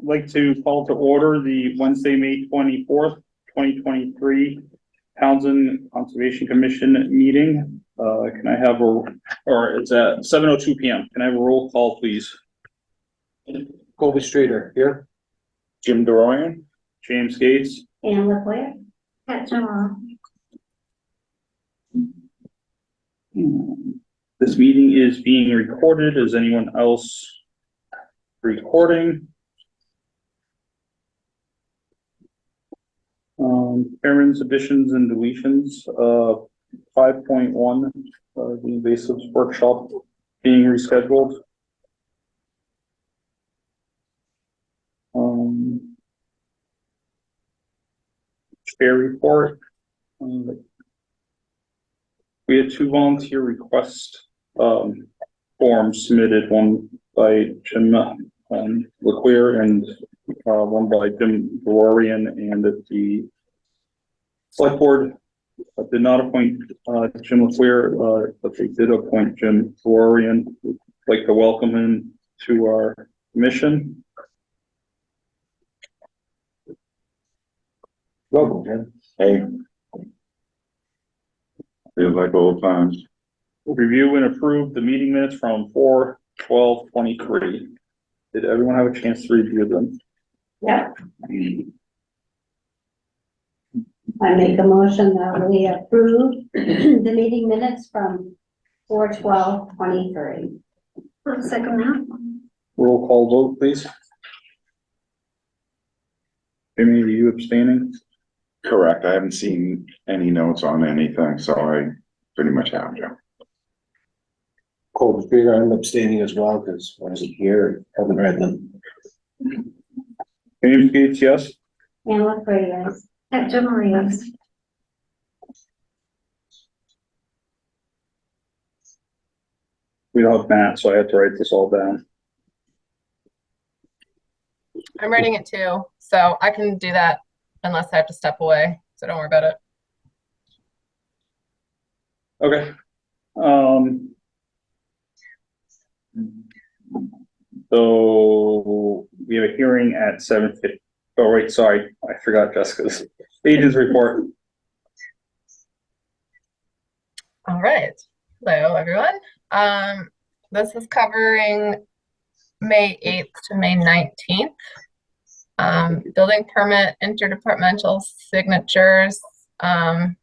like to call to order the Wednesday, May 24th, 2023 Townsend Conservation Commission meeting. Can I have or it's at 7:02 p.m. Can I have a roll call, please? Colby Streeter here. Jim Dorian, James Gates, and LaClaire. Pat General. This meeting is being recorded. Is anyone else recording? Chairman's additions and deletions, 5.1, the invasives workshop being rescheduled. Chair report. We had 2 volunteer request forms submitted, one by Jim LaClaire and one by Jim Dorian, and that the select board did not appoint Jim LaClaire, but they did appoint Jim Dorian. We'd like to welcome him to our commission. Welcome, Jim. Hey. Feels like old times. Review and approve the meeting minutes from 4/12/23. Did everyone have a chance to review them? Yep. I make a motion that we approve the meeting minutes from 4/12/23. I'll second that. Roll call vote, please. Jimmy, are you abstaining? Correct. I haven't seen any notes on anything, so I pretty much have, Joe. Colby Streeter, I'm abstaining as well because I wasn't here, haven't read them. James Gates, yes. And LaClaire, yes. Pat General, yes. We don't have Matt, so I had to write this all down. I'm writing it too, so I can do that unless I have to step away, so don't worry about it. Okay. So we have a hearing at 7:50. Oh, wait, sorry. I forgot Jessica's agent's report. All right. Hello, everyone. This is covering May 8th to May 19th. Building permit, interdepartmental signatures. I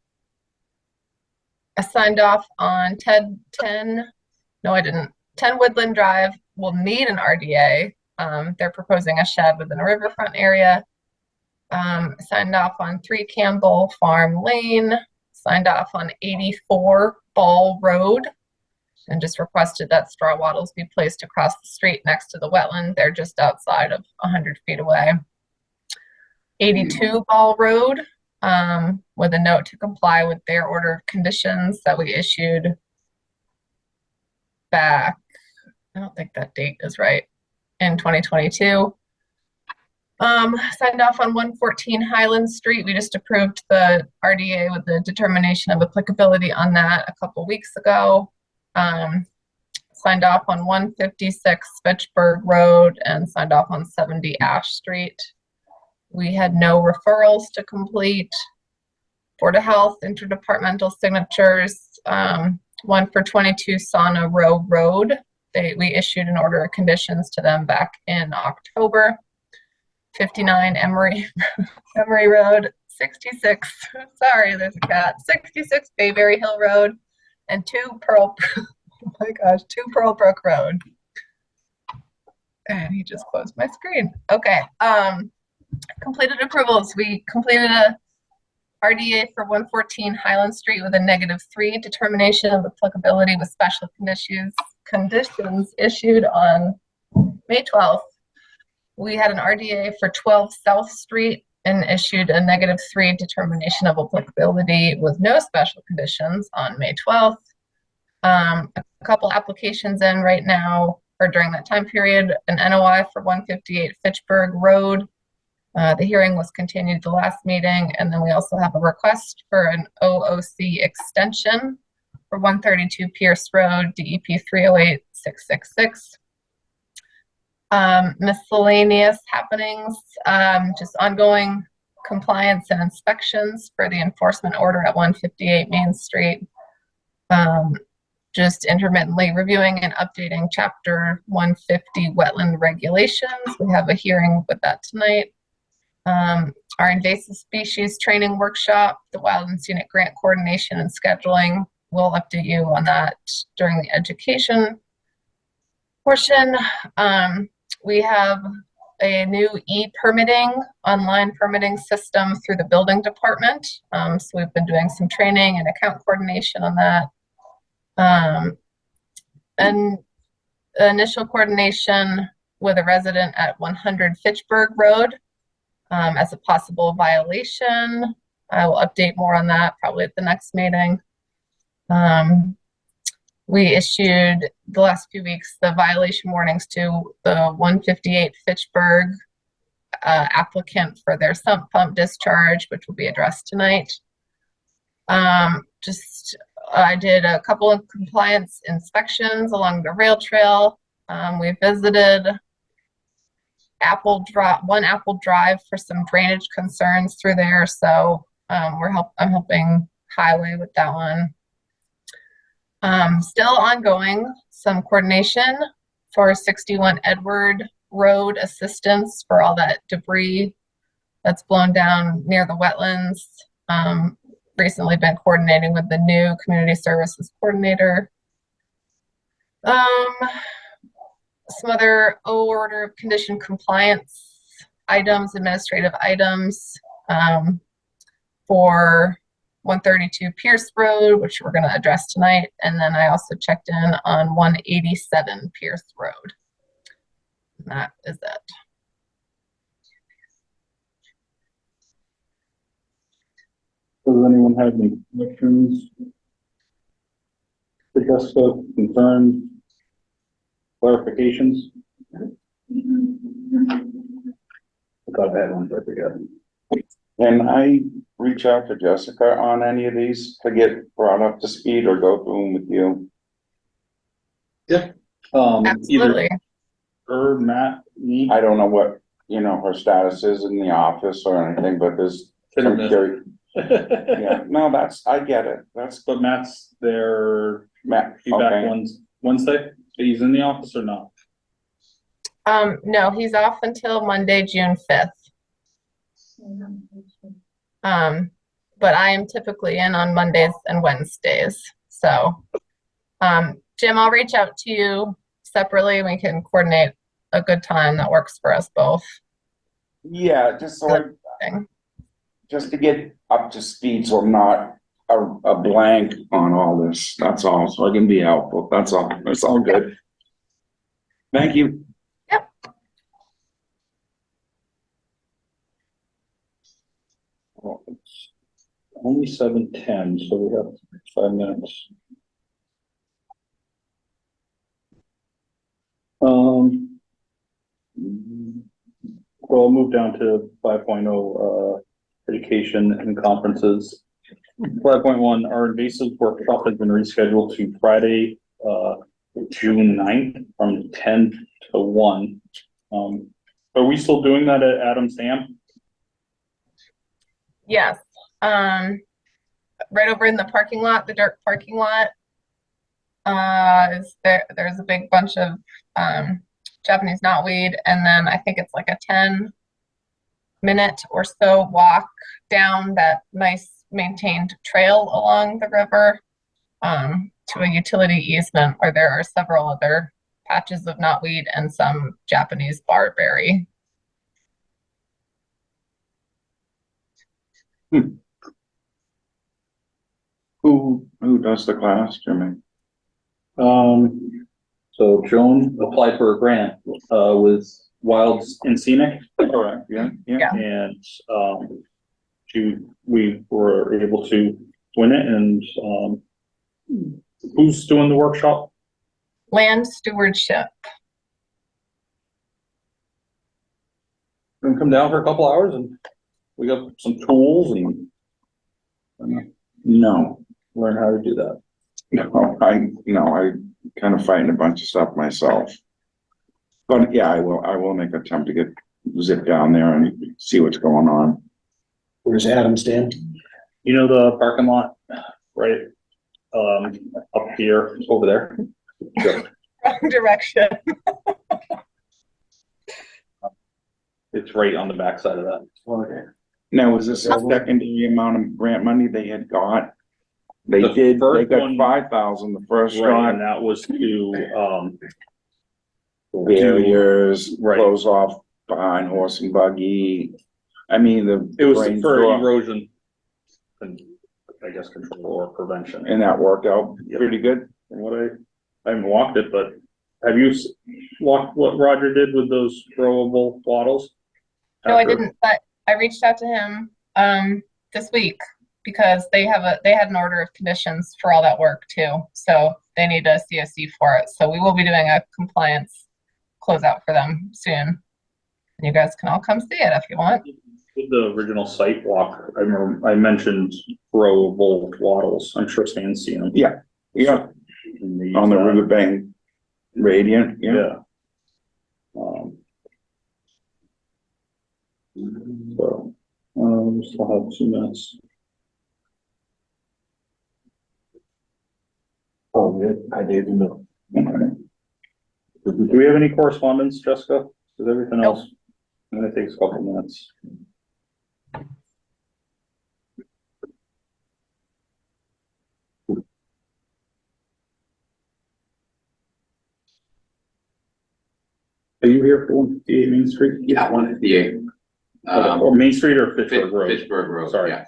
signed off on 10 Woodland Drive will need an RDA. They're proposing a shed within a riverfront area. Signed off on 3 Campbell Farm Lane, signed off on 84 Ball Road, and just requested that straw wattles be placed across the street next to the wetland. They're just outside of 100 feet away. 82 Ball Road, with a note to comply with their order of conditions that we issued back, I don't think that date is right, in 2022. Signed off on 114 Highland Street. We just approved the RDA with the determination of applicability on that a couple weeks ago. Signed off on 156 Fitchburg Road and signed off on 70 Ash Street. We had no referrals to complete. Board of Health interdepartmental signatures, one for 22 Sauna Row Road. We issued an order of conditions to them back in October. 59 Emery Road, 66, sorry, there's a cat, 66 Bayberry Hill Road, and 2 Pearlbrook Road. And he just closed my screen. Okay, completed approvals. We completed a RDA for 114 Highland Street with a -3 determination of applicability with special conditions issued on May 12th. We had an RDA for 12 South Street and issued a -3 determination of applicability with no special conditions on May 12th. A couple applications in right now, or during that time period, an NOI for 158 Fitchburg Road. The hearing was continued the last meeting, and then we also have a request for an OOC extension for 132 Pierce Road, DEP 308666. Miscellaneous happenings, just ongoing compliance and inspections for the enforcement order at 158 Main Street. Just intermittently reviewing and updating chapter 150 wetland regulations. We have a hearing with that tonight. Our invasive species training workshop, the Wild and Scenic Grant coordination and scheduling. We'll update you on that during the education portion. We have a new e-permitting, online permitting system through the building department. So we've been doing some training and account coordination on that. And initial coordination with a resident at 100 Fitchburg Road as a possible violation. I will update more on that probably at the next meeting. We issued the last few weeks the violation warnings to the 158 Fitchburg applicant for their sump pump discharge, which will be addressed tonight. I did a couple of compliance inspections along the rail trail. We visited one Apple Drive for some drainage concerns through there. So I'm helping Highway with that one. Still ongoing, some coordination for 61 Edward Road assistance for all that debris that's blown down near the wetlands. Recently been coordinating with the new community services coordinator. Some other order of condition compliance items, administrative items for 132 Pierce Road, which we're going to address tonight. And then I also checked in on 187 Pierce Road. And that is it. Does anyone have any questions? Jessica, concerns, clarifications? I thought I had one, but I forgot. Can I reach out to Jessica on any of these to get brought up to speed or go through them with you? Absolutely. Either her, Matt, me. I don't know what, her status is in the office or anything, but there's some yeah, no, I get it. But Matt's there, Matt, be back okay. Wednesday? He's in the office or not? No, he's off until Monday, June 5th. But I am typically in on Mondays and Wednesdays. So, Jim, I'll reach out to you separately. We can coordinate a good time that works for us both. Yeah, just to get up to speed, so I'm not a blank on all this. That's all. So I can be helpful. That's all. It's all good. Thank you. Yep. Well, it's only 7:10, so we have 5 minutes. Well, I'll move down to 5.0, education and conferences. 5.1, our invasive workshop has been rescheduled to Friday, June 9th from 10 to 1. Are we still doing that at Adams Dam? Yes. Right over in the parking lot, the dirt parking lot, there's a big bunch of Japanese knotweed, and then I think it's like a 10-minute or so walk down that nice maintained trail along the river to a utility easement where there are several other patches of knotweed and some Japanese barberry. Who does the class, Jimmy? So Joan applied for a grant with Wilds and Scenic. Correct. Yeah. And we were able to win it. And who's doing the workshop? Land stewardship. Gonna come down for a couple hours and we got some tools and No, learn how to do that. I kind of fighting a bunch of stuff myself. But yeah, I will make an attempt to zip down there and see what's going on. Where's Adam stand? You know the parking lot, right? Up here, over there. Wrong direction. It's right on the backside of that. Okay. Now, was this a secondary amount of grant money they had got? They The did, they first got one- 5,000 the first Right, shot. and that was to, Barriers, Right. close off behind horse and buggy. I mean, it was rain for store, erosion. And I guess control or prevention. and that worked out pretty good. From what I haven't walked it, but have you walked what Roger did with those growable bottles? No, I After- didn't, but I reached out to him, this week because they had an order of conditions for all that work too. So they need a CSC for it. So we will be doing a compliance closeout for them soon. And you guys can all come see it if you want. With the original site walk, I remember I mentioned growable bottles. I'm sure Stan's seen them. Yeah, yeah, And they use on the that. riverbank radiant, yeah. Yeah. So, we still have 2 minutes. Oh, good. I didn't know. Okay. Do we have any correspondence, Jessica? Is everything Nope. else? And it takes a couple minutes. Are you here for 158 Main Street? Yeah, 158. Or Main Street or Fitchburg Road? Fitchburg Road, Sorry. yeah.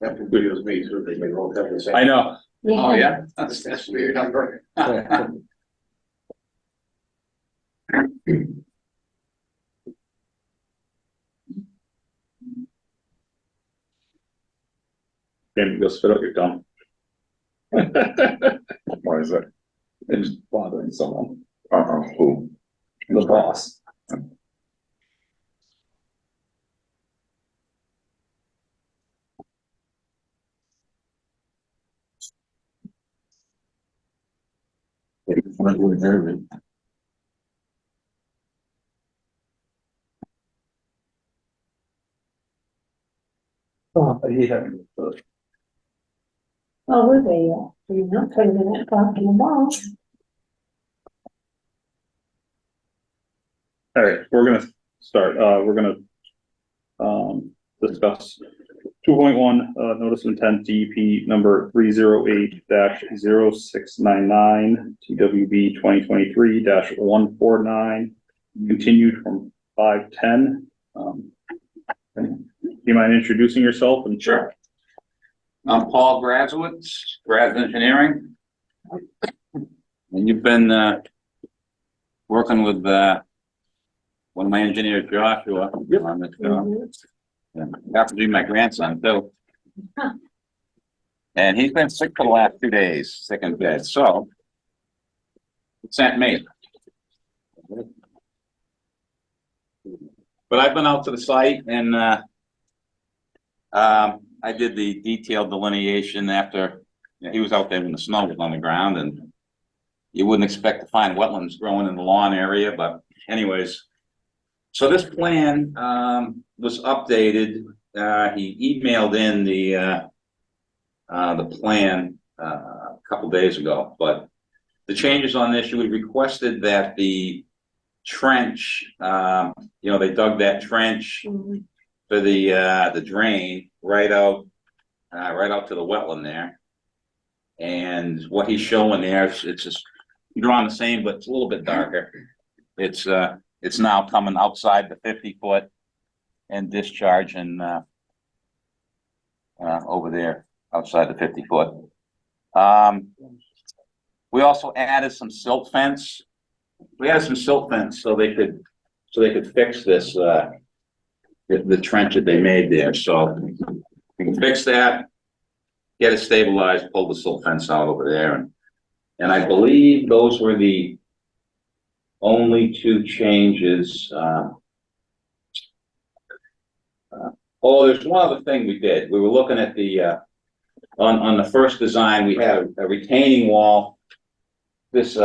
That confused me, so they both have the same. I know. Oh, yeah, that's weird number. Maybe go spit out your gum. Why is that? It's bothering someone. Who? The boss. Oh, I hate having to. Oh, we're way off. You're not putting it talking about. All right, we're gonna start, we're gonna, discuss 2.1, notice of intent DEP number 308-0699, TWB 2023-149, continued from 5/10. Do you mind introducing yourself and? Sure. I'm Paul Grazowitz, Graz Engineering. And you've been, working with, one of my engineers, Joshua, on this job. And happens to be my grandson too. And he's been sick for the last 2 days, sick in bed, so it sent me. But I've been out to the site and, I did the detailed delineation after, he was out there when the snow was on the ground, and you wouldn't expect to find wetlands growing in the lawn area, but anyways. So this plan, was updated. He emailed in the plan, a couple days ago, but the changes on this, you had requested that the trench, they dug that trench for the drain right out to the wetland there. And what he's showing there, it's just drawing the same, but it's a little bit darker. It's now coming outside the 50-foot and discharging over there outside the 50-foot. We also added some silt fence. We added some silt fence so they could fix this the trench that they made there. So we can fix that, get it stabilized, pull the silt fence out over there, and I believe those were the only 2 changes. There's one other thing we did. We were looking at the on the first design, we had a retaining wall. This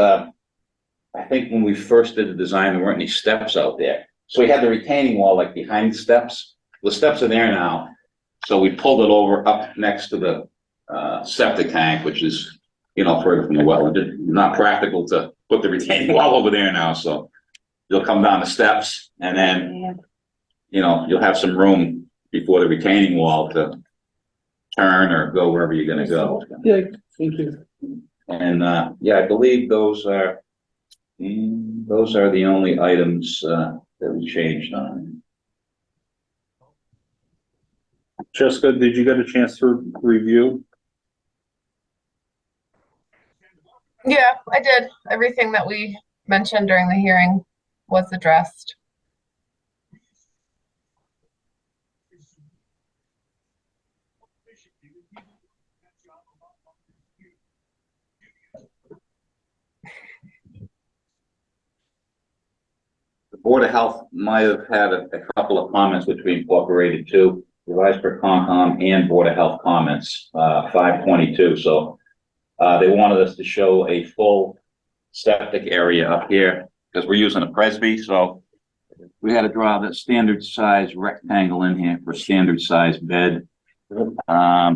I think when we first did the design, there weren't any steps out there. So we had the retaining wall like behind the steps. The steps are there now. So we pulled it over up next to the septic tank, which is, you know, further from the well. It's not practical to put the retaining wall over there now, so you'll come down the steps and then, you know, you'll have some room before the retaining wall to turn or go wherever you're gonna go. Yeah, thank you. And, yeah, I believe those are the only items, that we changed on. Jessica, did you get a chance to review? Yeah, I did. Everything that we mentioned during the hearing was addressed. The Board of Health might have had a couple of comments which we incorporated too, revised per Concom and Board of Health comments, 522, so they wanted us to show a full septic area up here, because we're using a Presby, so we had to draw the standard size rectangle in here for standard size bed. I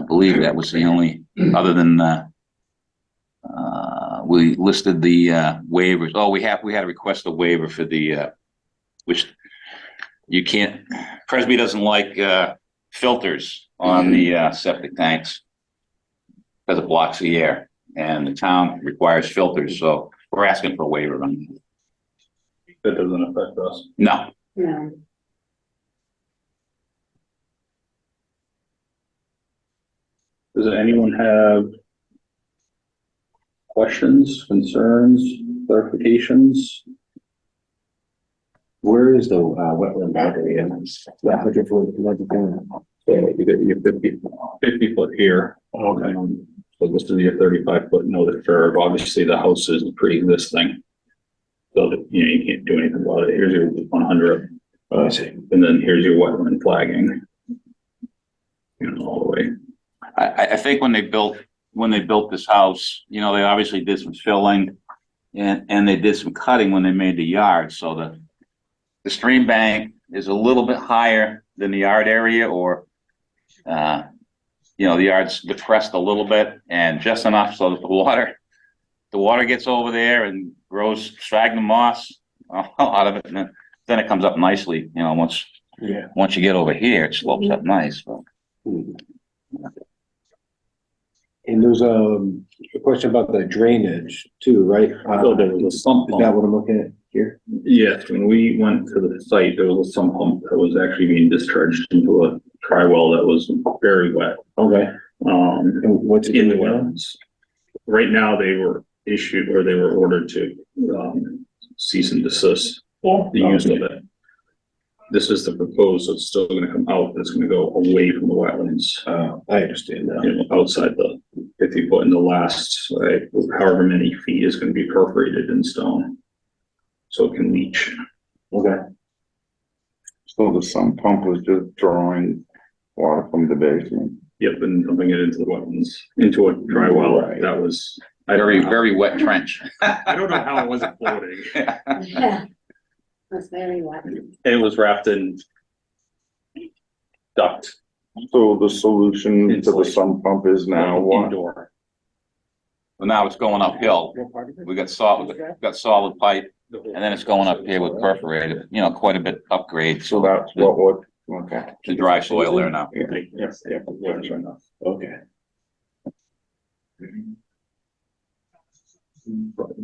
believe that was the only, other than, we listed the, waivers. Oh, we had to request a waiver for the, which you can't, Presby doesn't like, filters on the, septic tanks because it blocks the air, and the town requires filters, so we're asking for a waiver on that. That doesn't affect us. No, No. Does anyone have questions, concerns, clarifications? Where is the wetland boundary? Yeah, 100 foot. So you got your 50 foot here. Okay. So this is your 35 foot noted curve. Obviously, the house is pre-existing. So that, you know, you can't do anything about it. Here's your 100. I see. And then here's your wetland flagging. You know, all the way. I think when they built this house, you know, they obviously did some filling and they did some cutting when they made the yard, so the stream bank is a little bit higher than the yard area, or, you know, the yard's depressed a little bit and just enough so that the water gets over there and grows sphagnum moss out of it, and then it comes up nicely, you know, once you get over here, it slopes up nice, so. And there's a question about the drainage too, right? So there was a sump Is that pump. what I'm looking at here? Yes, when we went to the site, there was a sump pump that was actually being discharged into a dry well that was very wet. Okay. And what's it In the doing now? wetlands. Right now, they were issued, or they were ordered to, cease and desist the use of it. This is the proposed, so it's still gonna come out, but it's gonna go away from the wetlands, I understand now. you know, outside the 50 foot, and the last, however many feet is gonna be perforated in stone. So it can leach. Okay. So the sump pump was just drawing water from the basement. Yep, and dumping it into the wetlands, into a dry well. Right. That was, Very wet trench. I don't know how it wasn't floating. Yeah. That's very wet. It was wrapped in duct. So the solution to the sump pump is now what? Indoor. Well, now it's going uphill. We got solid pipe, and then it's going up here with perforated, you know, quite a bit upgrade, So so that's what, okay. the dry soil there now. Yes, yeah, sure enough. Okay.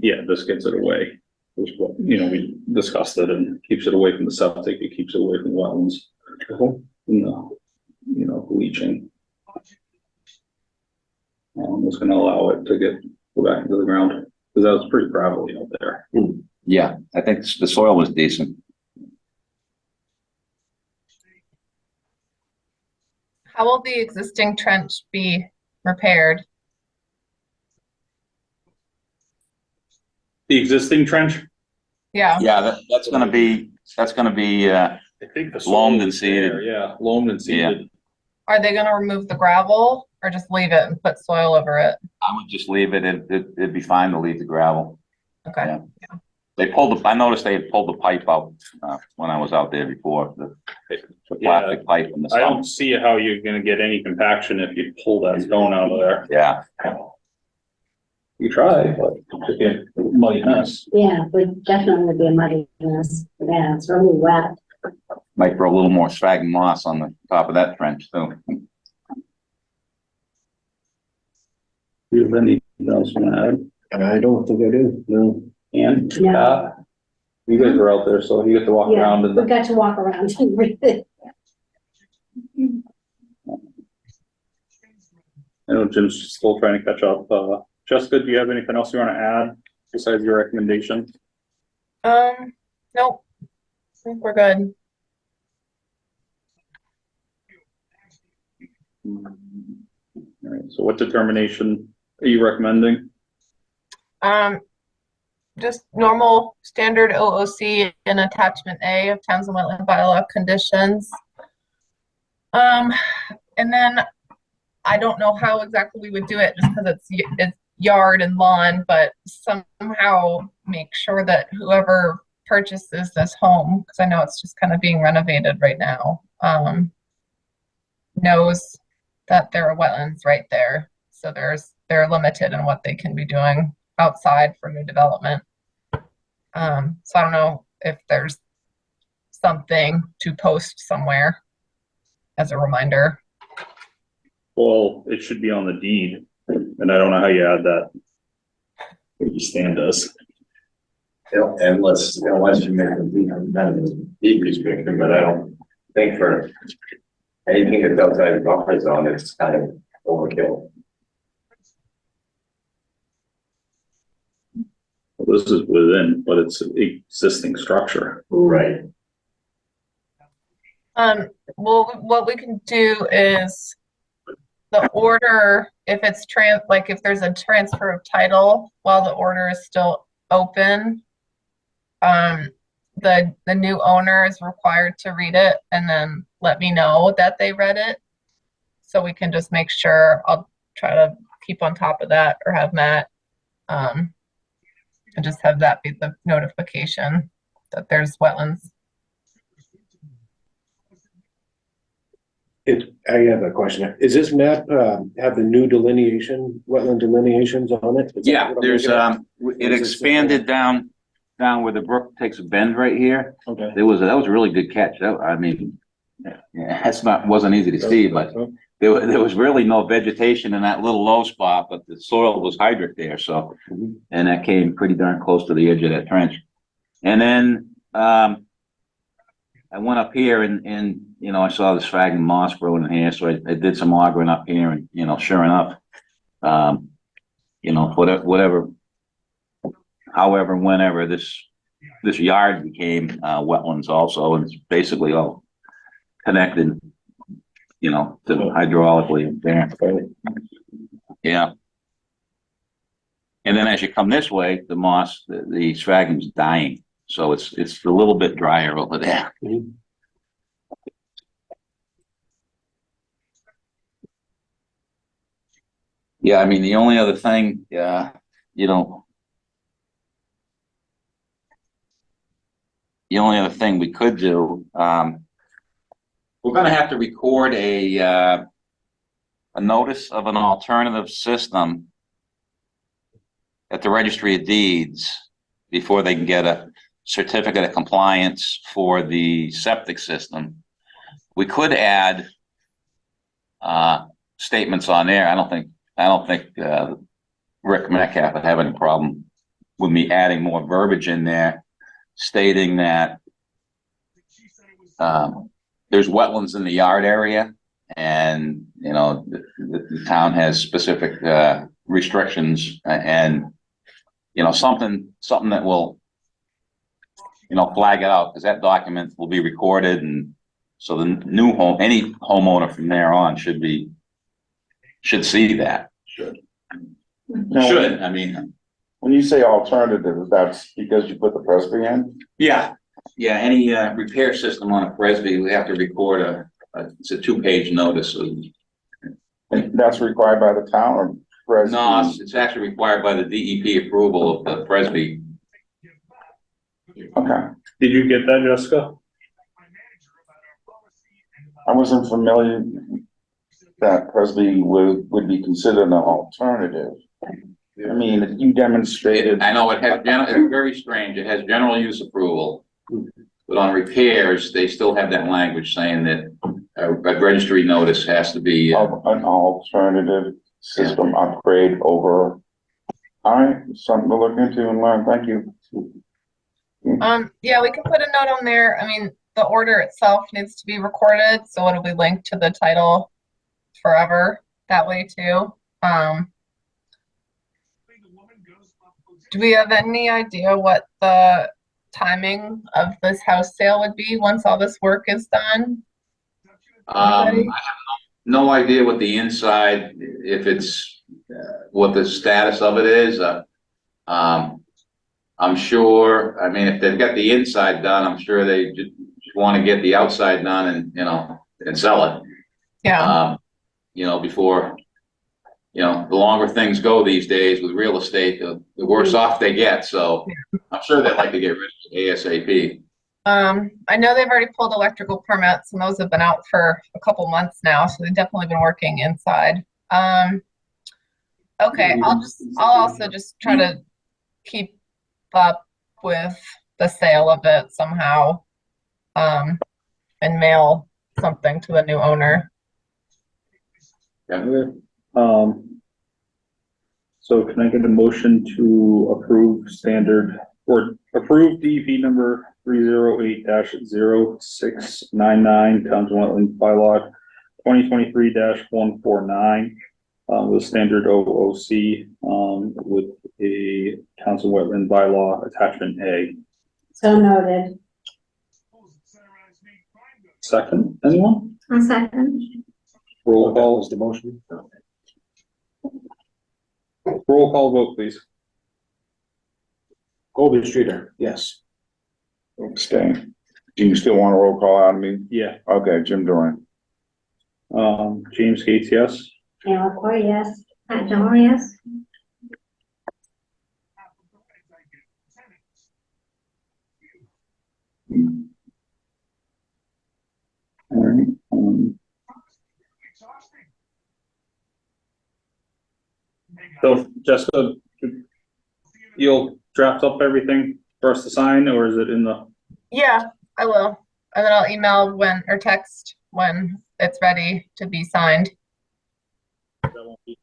Yeah, this gets it away. Which, you know, we discussed it and keeps it away from the septic, it keeps it away from wetlands. No, you know, leaching. It's gonna allow it to go back into the ground, because that was pretty gravelly out there. Yeah, I think the soil was decent. How will the existing trench be repaired? The existing trench? Yeah, Yeah, that's gonna be, I think the Loamed and is there, seeded. Yeah, loamed and seeded. are they gonna remove the gravel Or just leave it and put soil over it? I would just leave it, it'd be fine to leave the gravel. Okay. Yeah. I noticed they had pulled the pipe out, when I was out there before, the plastic pipe in the I summer. don't see how you're gonna get any compaction if you pull that stone out of there. Yeah, You try, but it'd be a muddy mess. Yeah, it would definitely be a muddy mess. Yeah, it's really wet. might throw a little more sphagnum moss on the top of that trench too. Do you have anything else you wanna add? I don't think I do, no. And, No. you guys were out there, so you get to walk Yeah, around we and got to walk around and read it. I know Jim's still trying to catch up. Jessica, do you have anything else you wanna add besides your recommendation? Nope. I think we're good. All right, so what determination are you recommending? Just normal standard OOC in attachment A of Townsend Wetland bylaw conditions. And then I don't know how exactly we would do it just because it's yard and lawn, but somehow make sure that whoever purchases this home, because I know it's just kind of being renovated right now, knows that there are wetlands right there. So they're limited in what they can be doing outside for new development. So I don't know if there's something to post somewhere as a reminder. Well, it should be on the deed, and I don't know how you add that. Maybe Stan does. Unless you make a deed restriction, but I don't think for anything that's outside the buffer zone, it's kind of overkill. This is within, but it's an existing structure. Right. Well, what we can do is the order, if it's if there's a transfer of title while the order is still open, the new owner is required to read it and then let me know that they read it. So we can just make sure. I'll try to keep on top of that, or have Matt, and just have that be the notification that there's wetlands. I have a question. Is this map, have the new delineation, wetland delineations on it? Is that Yeah, what I'm there's, looking at? it expanded down where the brook takes a bend right here. Okay. That was a really good catch. I mean, yeah, wasn't easy to see, but there was really no vegetation in that little low spot, but the soil was hydric there, so. And that came pretty darn close to the edge of that trench. And then, I went up here and I saw this sphagnum moss growing in here, so I did some augering up here and, sure enough, whatever, however, whenever this yard became, wetlands also, and it's basically all connected, to hydraulically there. Yeah. And then as you come this way, the moss, the sphagnum's dying. So it's a little bit drier over there. Mhm. Yeah, I mean, the only other thing, the only other thing we could do, we're gonna have to record a notice of an alternative system at the Registry of Deeds before they can get a certificate of compliance for the septic system. We could add statements on there. I don't think Rick Metcalf would have any problem with me adding more verbiage in there stating that there's wetlands in the yard area, and the town has specific restrictions, and something that will flag it out, because that document will be recorded, and so the any homeowner from there on should see that. Should, I mean. When you say alternative, that's because you put the Presby in? Yeah, any repair system on a Presby, we have to record it's a 2-page notice of That's required by the town or Presby? No, it's actually required by the DEP approval of the Presby. Okay, Did you get that, Jessica? I wasn't familiar that Presby would be considered an alternative. I mean, you demonstrated. I know it has, it's very strange. It has general use approval. But on repairs, they still have that language saying that a registry notice has to be, Of an alternative system upgrade over. All right, something to look into and learn, thank you. Yeah, we can put a note on there. I mean, the order itself needs to be recorded, so it'll be linked to the title forever that way too. Do we have any idea what the timing of this house sale would be once all this work is done? I have no idea what the inside, if it's, what the status of it is. I'm sure, I mean, if they've got the inside done, I'm sure they just want to get the outside done and, you know, and sell it. Yeah, You know, before, you know, the longer things go these days with real estate, the worse off they get. So I'm sure they'd like to get rid of it ASAP. I know they've already pulled electrical permits and those have been out for a couple months now, so they've definitely been working inside. Okay, I'll also just try to keep up with the sale of it somehow, and mail something to the new owner. Okay. So can I get a motion to approve standard or approve DEP number 308-0699, Towns and Wetlands bylaw 2023-149, with standard OOC, with a Towns and Wetland bylaw attachment A. So noted. Second, anyone? A second. Roll That call, was the motion. roll call vote, please. Colby Streeter, yes. Abstain. Do you still want a roll call out of me? Yeah. Okay, Jim Doran. James Gates, yes. Al Coy, yes. Pat John, yes. All right, so Jessica, you'll draft up everything for us to sign, or is it in the, Yeah, I will. And then I'll email when, or text when it's ready to be signed. that won't be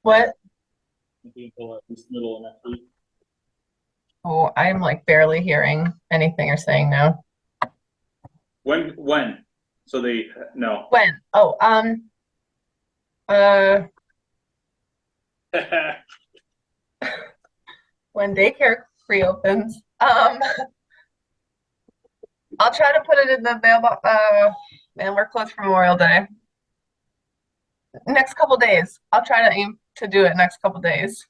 What? until at least middle of next week? Oh, I'm like barely hearing anything you're saying now. When? So they, no. When? Oh, when daycare reopens. I'll try to put it in the mailbox. Man, we're closed for Memorial Day. Next couple days. I'll try to aim to do it next couple days.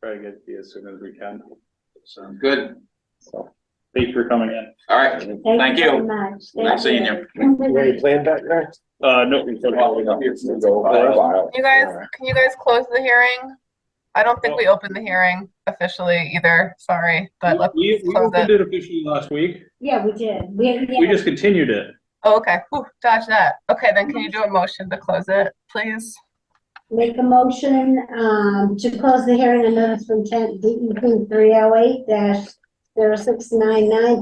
Try to get it to you as soon as we can. Sounds good. So, thank you for coming in. All right. Thank very you. much. Nice seeing you. Where you planned back there? No. You guys, can you guys close the hearing? I don't think we opened the hearing officially either. Sorry, but let's We close opened it. it officially last week. Yeah, we did. We just continued it. Oh, okay. Whew, dodge that. Okay, then can you do a motion to close it, please? Make a motion, to close the hearing and notice of intent DEP 308-0699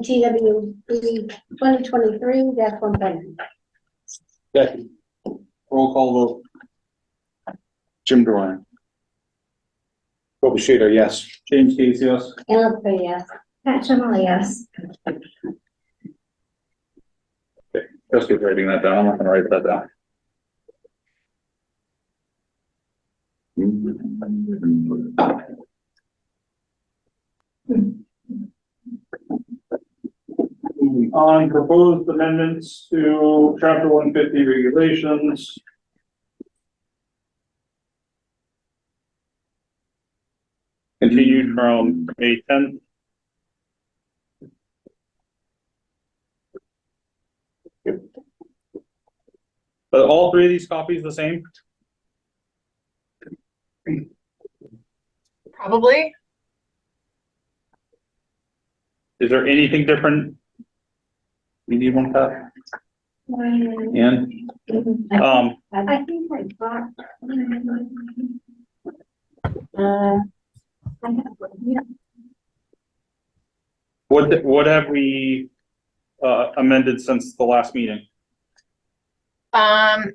TWB 2023-1. Second. Roll call vote. Jim Doran. Colby Streeter, yes. James Gates, yes. Al Coy, yes. Pat John, yes. Just keep writing that down. I'm not gonna write that down. On proposed amendments to chapter 150 regulations. Continued from May 10th. But all three of these copies the same? Probably. Is there anything different? You need one, Pat? And, I think I got. I have one here. what have we, amended since the last meeting? At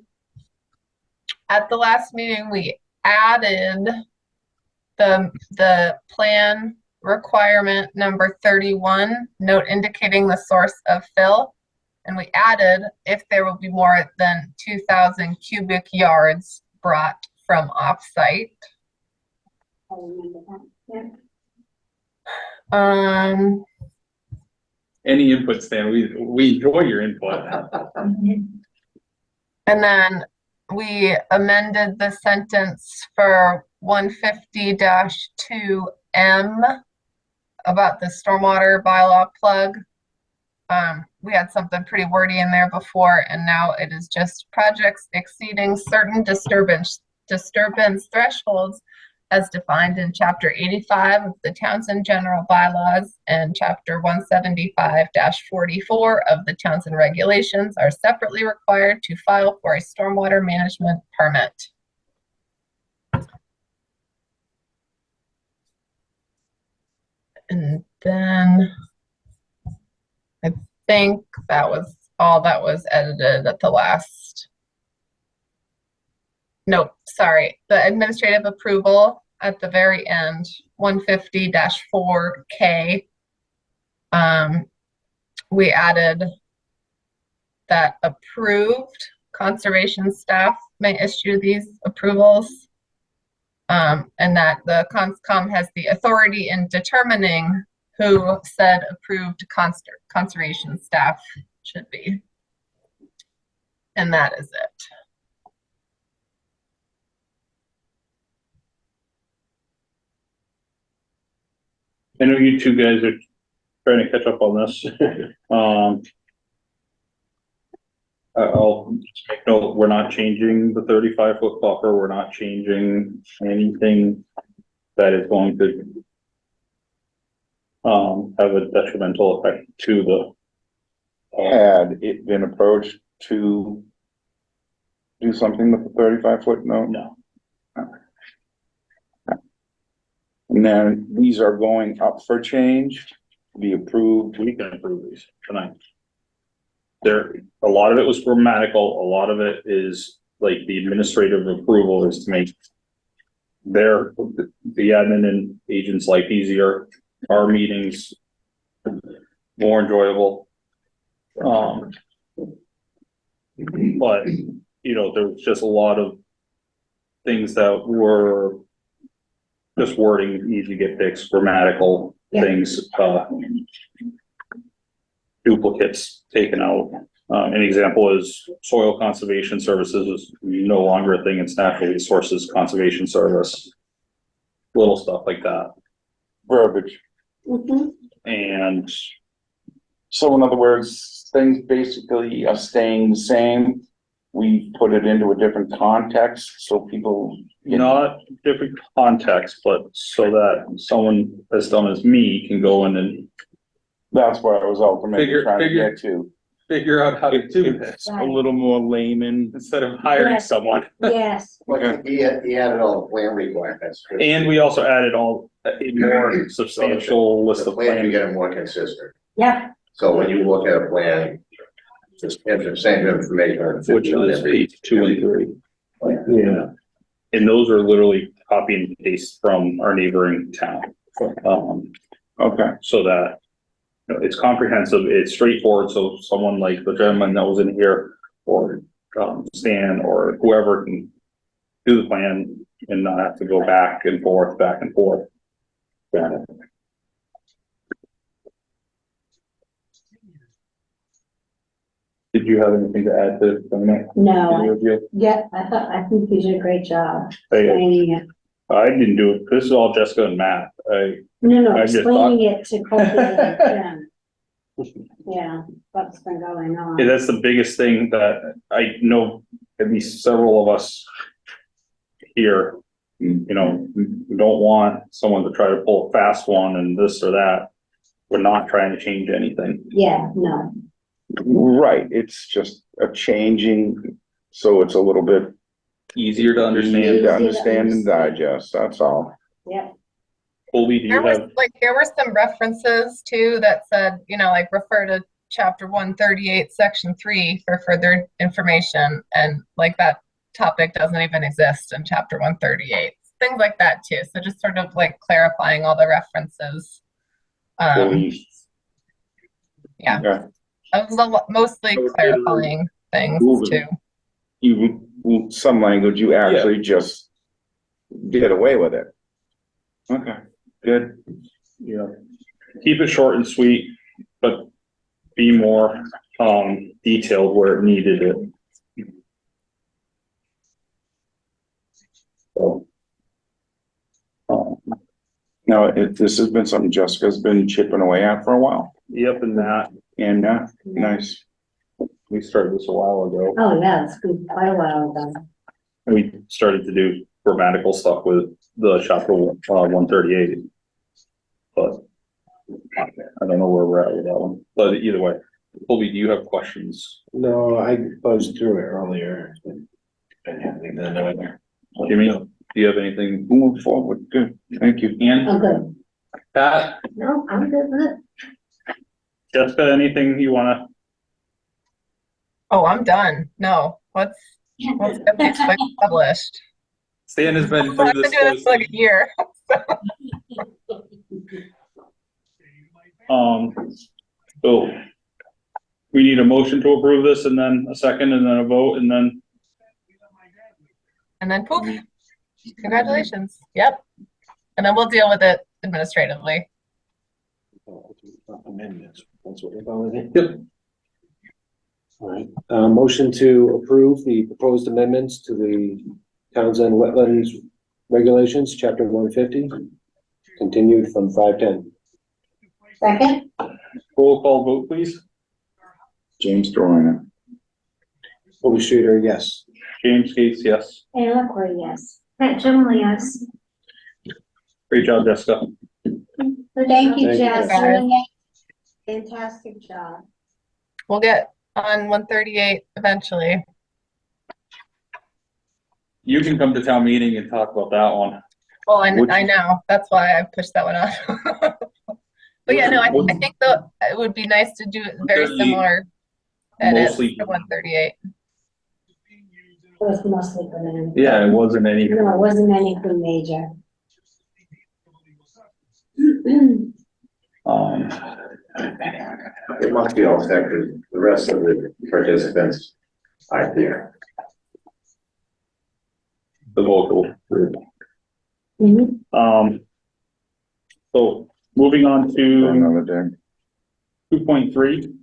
the last meeting, we added the plan requirement number 31, note indicating the source of fill. And we added if there will be more than 2,000 cubic yards brought from offsite. I remember that, Any input, Stan? We enjoy your input. And then we amended the sentence for 150-2M about the stormwater bylaw plug. We had something pretty wordy in there before, and now it is just projects exceeding certain disturbance thresholds as defined in Chapter 85 of the Townsend General Bylaws and Chapter 175-44 of the Townsend Regulations are separately required to file for a stormwater management permit. And then I think that was all that was edited at the last. Nope, sorry. The administrative approval at the very end, 150-4K. We added that approved conservation staff may issue these approvals. And that the CONSCOM has the authority in determining who said approved conservation staff should be. And that is it. I know you two guys are trying to catch up on this. I'll just make note, we're not changing the 35-foot buffer. We're not changing anything that is going to have a detrimental effect to the. Had it been approached to do something with the 35-foot note? No. And then these are going up for change, to be approved. We can approve these tonight. A lot of it was grammatical, a lot of it is like the administrative approval is to make the admin and agents' life easier, our meetings more enjoyable. But, there was just a lot of things that were just wording needs to get fixed, grammatical things, duplicates taken out. An example is soil conservation services is no longer a thing. It's natural resources conservation service. Little stuff like that. Verbiage. Mhm. And So in other words, things basically are staying the same. We put it into a different context so people. not different context, but so that someone as dumb as me can go in and That's what I was ultimately Figure- trying to figure- get to. figure out how to do It's this a little more layman. instead of hiring Yes. someone. Yes, Like, he added all the plan requirements. And we also added a more substantial list The of plan, you plans. get it more consistent. yeah, So when you look at a plan, just have the same information. Which on is every- page 2 and 3. plan. Yeah. And those are literally copy and paste from our neighboring town. Okay, So that, it's comprehensive, it's straightforward, so someone like the gentleman that was in here, or, Stan, or whoever can do the plan and not have to go back and forth. Yeah. Did you have anything to add to the no, I think you did a great job explaining it. I didn't do it, this is all Jessica and Matt, No, I just explaining it to Courtney and Jen. Yeah, what's been going on. that's the biggest thing that I know at least several of us here, you know, we don't want someone to try to pull a fast one and this or that. We're not trying to change anything. Yeah, no, Right, it's just a changing, so it's a little bit Easier to easier understand. to understand and digest, that's all. yeah, Colby, do you There was, have, there were some references too that said, like refer to chapter 138, section 3 for further information. And like that topic doesn't even exist in chapter 138. Things like that too. So just sort of like clarifying all the references. Yeah. Okay. It was mostly clarifying things too. You, some language, you actually just get away with it. Okay, good. yeah, keep it short and sweet, but be more, detailed where it needed it. So. No, this has been something Jessica's been chipping away at for a while, Yep, and that, and, nice. we started this a while ago. oh, yeah, it's been quite a while ago. We started to do grammatical stuff with the chapter 138. But I don't know where we're at with that one, but either way, Colby, do you have questions? No, I buzzed through it earlier. And having that either. Jimmy, do you have anything? Move forward, good, thank you. Ian, Oh, good. Pat, No, I'm good with it. Jessica, anything you wanna? Oh, I'm done. No, let's get these things published. Stan has been I've through been this. doing this for like a year. So we need a motion to approve this and then a second and then a vote and then, And then poof, congratulations. Yep. And then we'll deal with it administratively. Amendments, that's what we're calling it. Yep. All right, motion to approve the proposed amendments to the Townsend Wetlands Regulations, chapter 150, continued from 510. Second, roll call vote, please. James Dorina. Colby Streeter, yes. James Gates, yes. and Lacroix, yes. Pat Generally, yes. Great job, Jessica. Thank you, Thank you, Jess. guys. Fantastic job. We'll get on 138 eventually. You can come to town meeting and talk about that one. Well, Which- I know. That's why I pushed that one off. But yeah, no, I think it would be nice to do it very Mostly- similar edits mostly- to 138. It was mostly good. Yeah, it wasn't any. No, it wasn't anything major. It must be all set, because the rest of the participants are here. The vocal group. Mhm. So moving on For to another day. 2.3,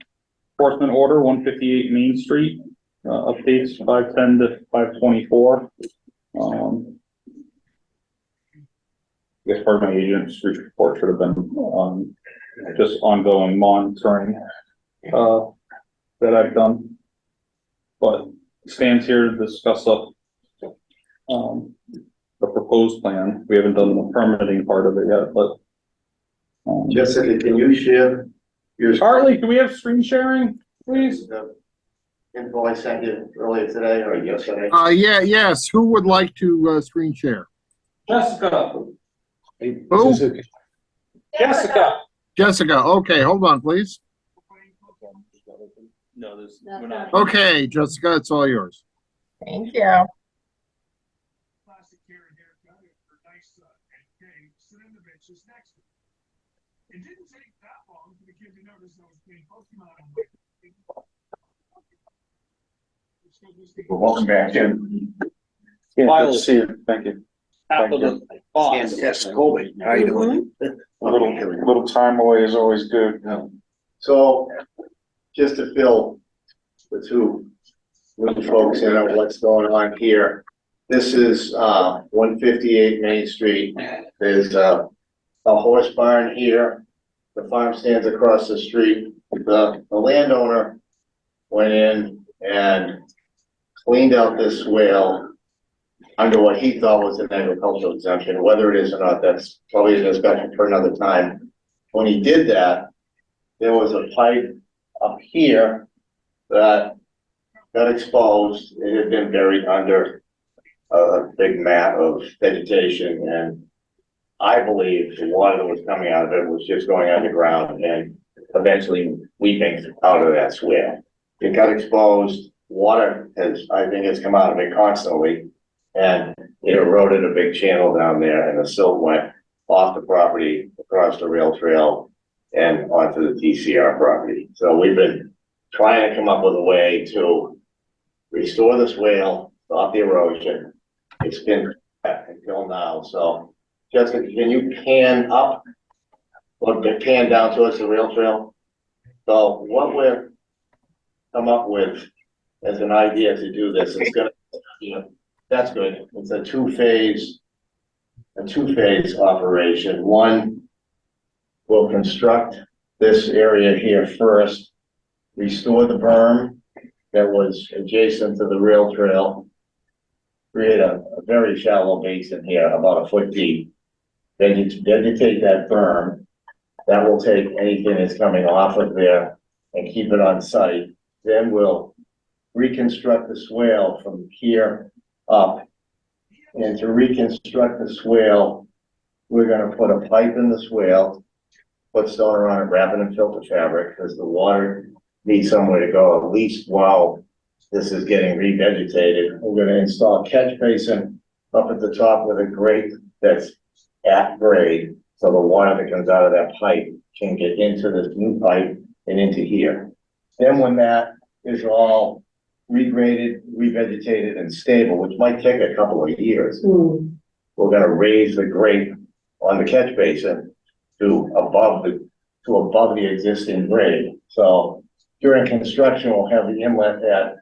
enforcement order 158 Main Street, updates 510 to 524. I guess part of my agent's report should have been, just ongoing monitoring, that I've done. But stands here to discuss the proposed plan. We haven't done the permitting part of it yet, but. Jessica, can you share your Hartley, can we have screen sharing, please? the info I sent you earlier today or yesterday? Yes, who would like to, screen share? Jessica, Hey, Who? is this Jessica. Jessica, okay, hold on, please. No, there's, That's we're not. fine. Okay, Jessica, it's all yours. Thank you. Classic Karen haircut and her nice cake sit in the benches next to her. It didn't take that long for the kid to notice there was playing Pokemon on Well, welcome back, Jim. Yeah, good to see you, thank you. Half of the boss. Yes, Colby, how you doing? A little time away is always good. So, just to fill the two folks in on what's going on here. This is 158 Main Street. There's a horse barn here. The farm stands across the street. The landowner went in and cleaned out this swale under what he thought was an agricultural exemption. Whether it is or not, that's probably a discussion for another time. When he did that, there was a pipe up here that got exposed. It had been buried under a big mat of vegetation, and I believe the water that was coming out of it was just going underground and eventually weeping out of that swale. It got exposed. Water has, I think, has come out of it constantly, and it eroded a big channel down there, and the silt went off the property, across the rail trail, and onto the TCR property. So we've been trying to come up with a way to restore the swale, stop the erosion. It's been until now, so Jessica, can you pan up or pan down towards the rail trail? So what we're come up with as an idea to do this, it's gonna, that's good. It's a two-phase operation. One, we'll construct this area here first, restore the berm that was adjacent to the rail trail, create a very shallow basin here, about a foot deep, vegetate that berm. That will take anything that's coming off of there and keep it on site. Then we'll reconstruct the swale from here up. And to reconstruct the swale, we're gonna put a pipe in the swale, put stone around it, wrap it in filter fabric, because the water needs somewhere to go, at least while this is getting revegetated. We're gonna install a catch basin up at the top with a grate that's at grade, so the water that comes out of that pipe can get into this new pipe and into here. Then when that is all regraded, revegetated, and stable, which might take a couple of years, we're gonna raise the grate on the catch basin to above the existing grade. So during construction, we'll have the inlet at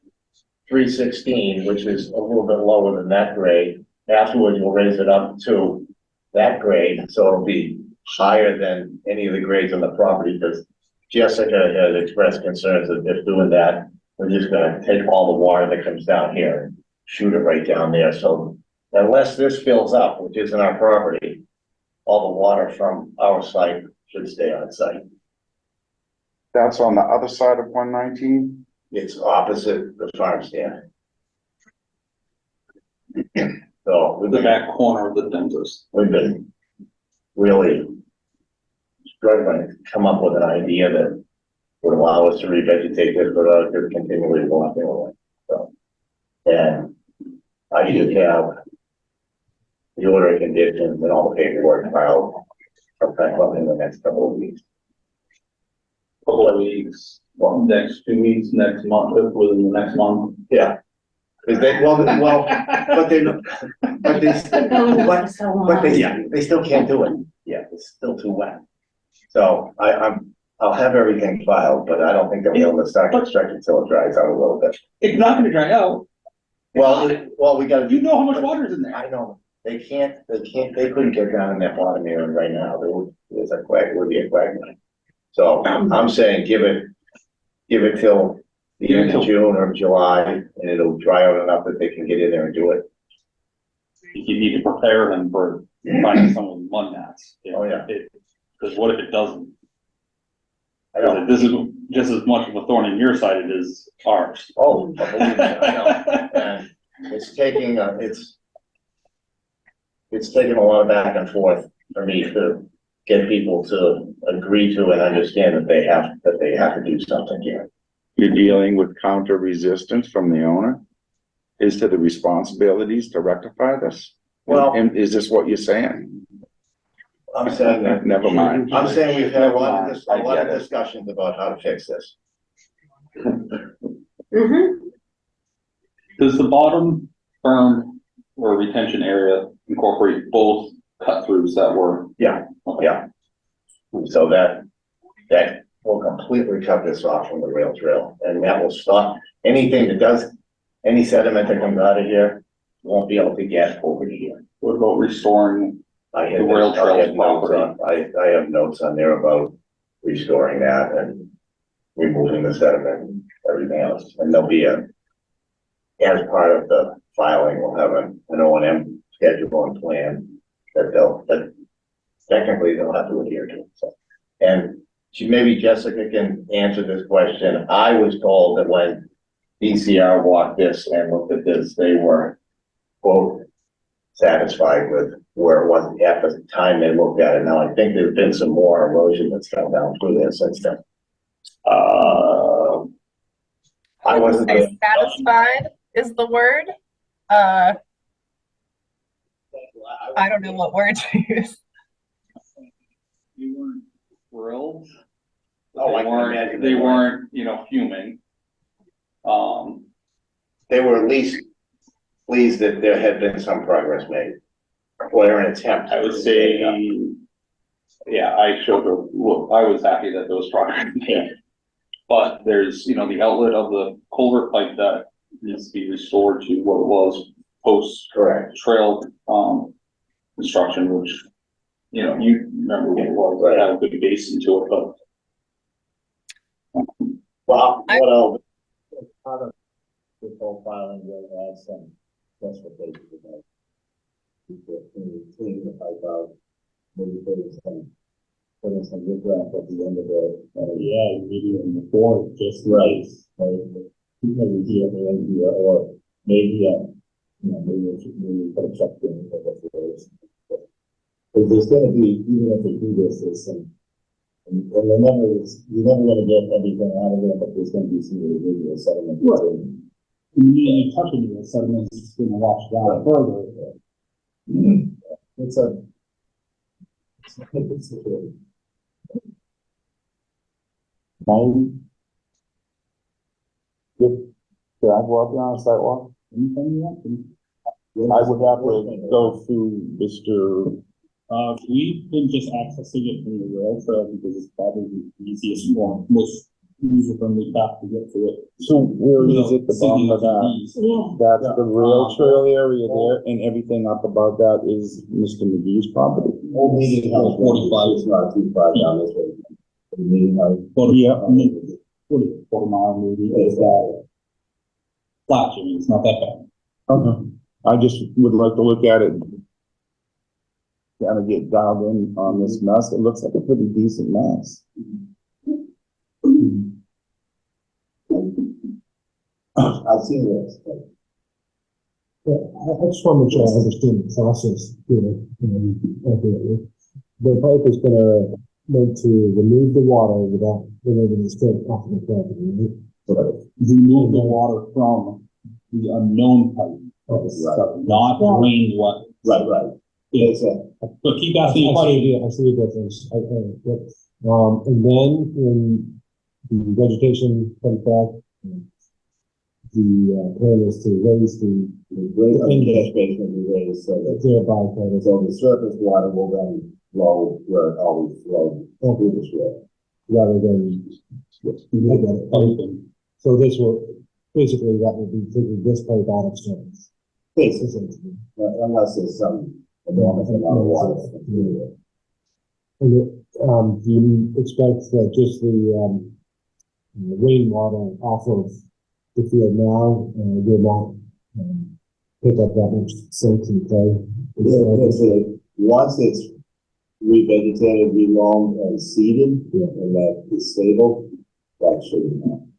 316, which is a little bit lower than that grade. Afterwards, we'll raise it up to that grade, so it'll be higher than any of the grades on the property, because Jessica has expressed concerns that if doing that, we're just gonna take all the water that comes down here and shoot it right down there. So unless this fills up, which isn't our property, all the water from our site should stay on site. That's on the other side of 119? It's opposite the farm stand. So The back corner of the dentist. we've been really struggling to come up with an idea that would allow us to revegetate this without just continually walking away. So, and I should have the order of conditions and all the paperwork filed sometime in the next couple of weeks. Couple of weeks, next 2 weeks, next month, within the next month. Yeah. Cause they, but they, but they still can't do it. Yeah, it's still too wet. So I'll have everything filed, but I don't think they'll be able to start construction until it dries out a little bit. It's not gonna dry out. Well, we gotta. You know how much water is in there. I know. They couldn't get down in that bottom area right now. There would be a quagmire. So I'm saying give it till the end of June or July, and it'll dry out enough that they can get in there and do it. You need to prepare them for finding some of the mud mats. Oh, yeah. Because what if it doesn't? I know. This is just as much of a thorn in your side it is ours. Oh, believe me, I know. And it's taking a lot of back and forth for me to get people to agree to and understand that they have to do something here. You're dealing with counter resistance from the owner? Is to the responsibilities to rectify this? Well- And is this what you're saying? I'm saying that. Never mind. I'm saying we've had a lot Never mind. I of get it. discussions about how to fix this. Does the bottom berm or retention area incorporate both cut throughs that were? Yeah, yeah. So that will completely cut this off from the rail trail, and that will stop anything that does, any sediment that comes out of here won't be able to get over to here. What about restoring? I The rail trail have notes property. I have notes on there about restoring that and removing the sediment and everything else, and there'll be as part of the filing, we'll have an O&M schedule and plan that technically they'll have to adhere to. So, and maybe Jessica can answer this question. I was told that when DCR walked this and looked at this, they were, quote, satisfied with where it was at the time they looked at it. Now, I think there's been some more erosion that's come down through there since then. I wasn't. Say satisfied is the word. I don't know what word to use. We weren't thrilled. Oh, I They can imagine they weren't, you know, fuming. They were at least pleased that there had been some progress made, or an attempt. I would say, yeah, I showed her, look, I was happy that there was progress made. But there's, you know, the outlet of the culvert pipe that needs to be restored to what it was post Correct. trail, construction, which, you know, you remember what it was, it had a good basin to it, but Well, what else? Part of the whole filing will add some specifications about. Cleaning the pipe out, maybe putting some riprap at the end of it. Yeah, maybe in the board, just right. Maybe here at the end here, or maybe, maybe put a check in for the floors. But there's gonna be, even if they do this, there's some, and you're never gonna get everything out of it, but there's gonna be some residual sediment. Immediately touching the sediment is gonna wash down further. It's a Should I go up there on a sidewalk? Anything you want? I would have to go through Mr. We've been just accessing it from the rail trail because it's probably the easiest one, most user-friendly path to get to it. So where is it, the bottom of that? That's the rail trail area there, and everything up above that is Mr. McGee's property. Old meeting house, 45 is not too far down this way. The meeting house. Yeah, 40 mile maybe, is that flat, Jimmy, it's not that bad. Okay, I just would like to look at it. Kind of get dialed in on this mess. It looks like a pretty decent mess. I've seen this. Yeah, I just want to make sure I understand the process here, accurately. The pipe is meant to remove the water without removing the straight off of the property, right? Remove the water from the unknown pipe. Right. Not drain what. Right. Yes, but keep asking. I see the difference. And then when the vegetation comes back, the plan is to raise the catch basin will be raised so that thereby so the surface water will then flow where it always flowed through the swale, rather than so this will basically that will be taking this pipe out of service. Basically, unless there's some enormous amount of water. And do you expect that just the rainwater off of the field now will not pick up that much silt and clay? Once it's revegetated, reloamed, and seeded, and that is stable, that shouldn't happen.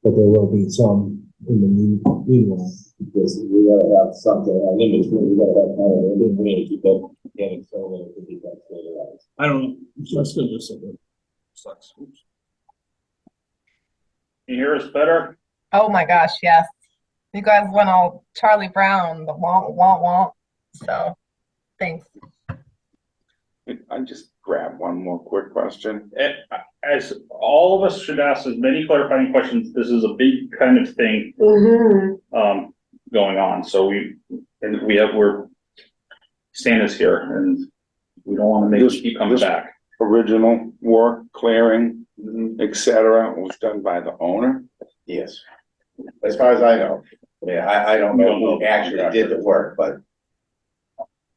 But there will be some in the meanwhile. Because we gotta have something, an in between, we gotta have kind of an in between to keep it getting so that it can be stabilized. I don't know. That's good, just a bit. Sucks. Oops. You hear us better? Oh my gosh, yes. You guys went all Charlie Brown, the womp womp womp. So thanks. I just grab one more quick question. As all of us should ask as many clarifying questions, this is a big kind of thing, going on, so we're Stan is here, and we don't wanna make us keep coming back. Original work, clearing, et cetera, was done by the owner. Yes. As far as I know. Yeah, I don't know who actually did the work, but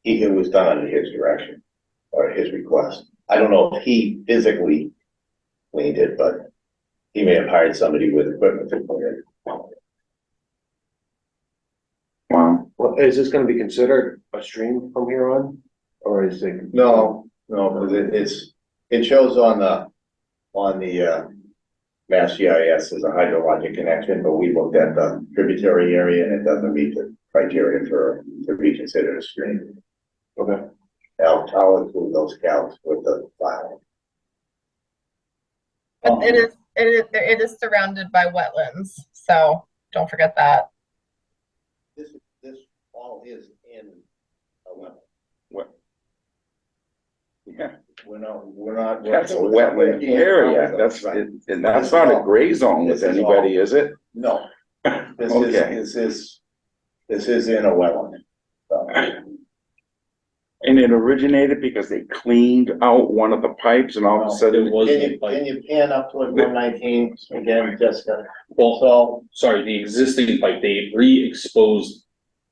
it was done under his direction or his request. I don't know if he physically cleaned it, but he may have hired somebody with equipment to clean it. So is this gonna be considered a stream from here on? Or is it? No, because it shows on the, Mass GIS as a hydrologic connection, but we looked at the tributary area and it doesn't meet the criteria to be considered a stream. Okay. I'll include those counts with the file. But it is surrounded by wetlands, so don't forget that. This all is in a wetland. Yeah, We're not. that's a wetland area, that's, Right. and that's not a gray zone with This is all- anybody, is it? No, Okay. this is in a wetland. So, And it originated because they cleaned out one of the pipes and all of a sudden. It was, Can you pan up toward 119 again, Jessica? well, So, sorry, the existing pipe, they re-exposed,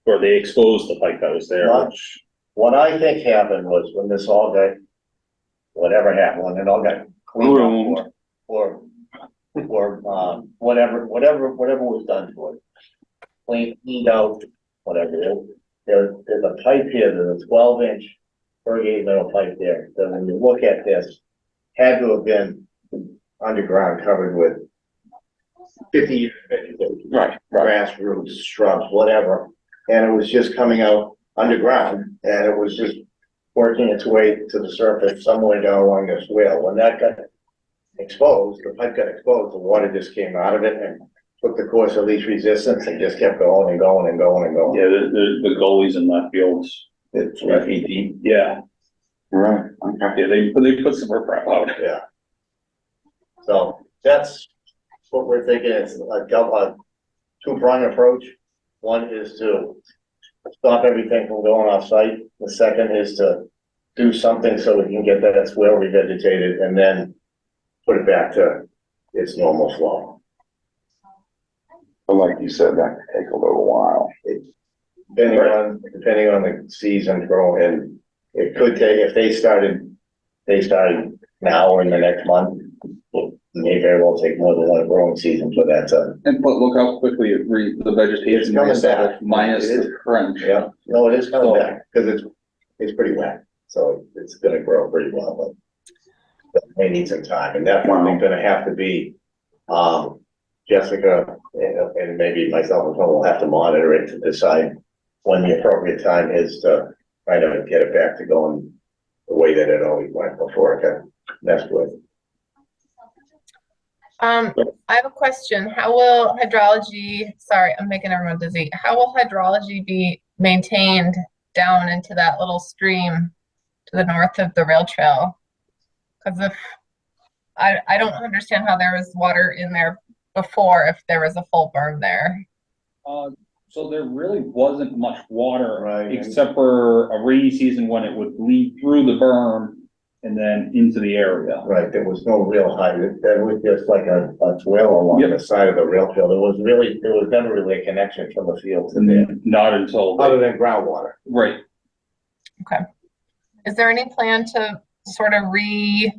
or they exposed the pipe that was there, which, what I think happened was when this all got, whatever happened, when it all got cleaned Groomed. up or whatever was done to it. Cleaned out, whatever, there's a pipe here, there's a 12-inch corrugated metal pipe there, that when you look at this, had to have been underground covered with 50 years of vegetation. Right, Grass roots, shrubs, whatever, and it was just coming out underground, and it was just working its way to the surface somewhere down along this swale. When that got exposed, the pipe got exposed, the water just came out of it and took the course of least resistance and just kept going and going and going and going. yeah, the goalies in left fields, It's 3 feet deep. yeah, right, okay. yeah, they put some riprap out. Yeah. So that's what we're thinking, it's a two-pronged approach. One is to stop everything from going off-site. The second is to do something so we can get that swale revegetated and then put it back to its normal flow. But like you said, that could take a little while. Depending on the season growing, and it could take, if they started now or in the next month, it may very well take more than one growing season for that to. And but look how quickly the vegetation. It's coming back. Minus It is. the crunch. Yeah, no, it is coming back, because it's pretty wet, so it's gonna grow pretty well, but it may need some time, and that's probably gonna have to be, Jessica, and maybe myself as well, will have to monitor it to decide when the appropriate time is to kind of get it back to going the way that it always went before it got messed with. I have a question. How will hydrology, sorry, I'm making everyone dizzy. How will hydrology be maintained down into that little stream to the north of the rail trail? Because if, I don't understand how there was water in there before if there was a full berm there. So there really wasn't much water. Right. Except for a rainy season when it would bleed through the berm and then into the area. Right, there was no real high, there was just like a swale along Yep. the side of the rail trail, there was never really a connection from the field to And there, then not until, other than groundwater. right, Is there any plan to sort of reshape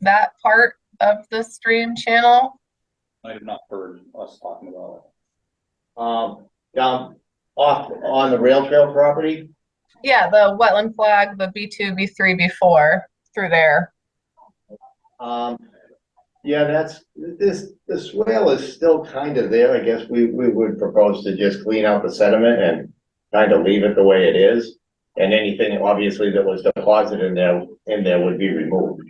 that part of the stream channel? I have not heard us talking about Down off on the rail trail property, Yeah, the wetland flag, the B2, B3, B4 through there. yeah, the swale is still kind of there, I guess we would propose to just clean out the sediment and kind of leave it the way it is. And anything obviously that was deposited in there would be removed.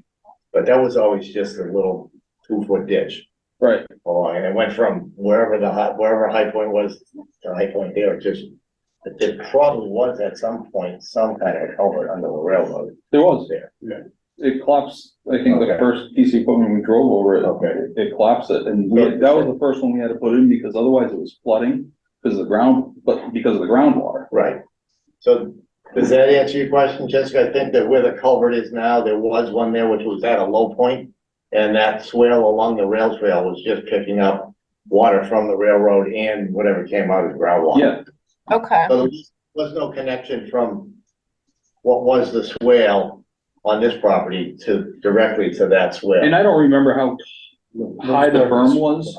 But that was always just a little 2-foot ditch it. Right, along, and it went from wherever High Point was to High Point there, it probably was at some point, some kind of culvert under the railroad there was. there. It collapsed, I think the Okay. first piece of equipment we drove over it, Okay. it collapsed it, and that was the first one we had to put in because otherwise it was flooding because of the groundwater. Right. So does that answer your question, Jessica? I think that where the culvert is now, there was one there which was at a low point, and that swale along the rail trail was just picking up water from the railroad and whatever came out as groundwater. Yeah, Okay. So there was no connection from what was the swale on this property directly to that swale. and I don't remember how high the berm was.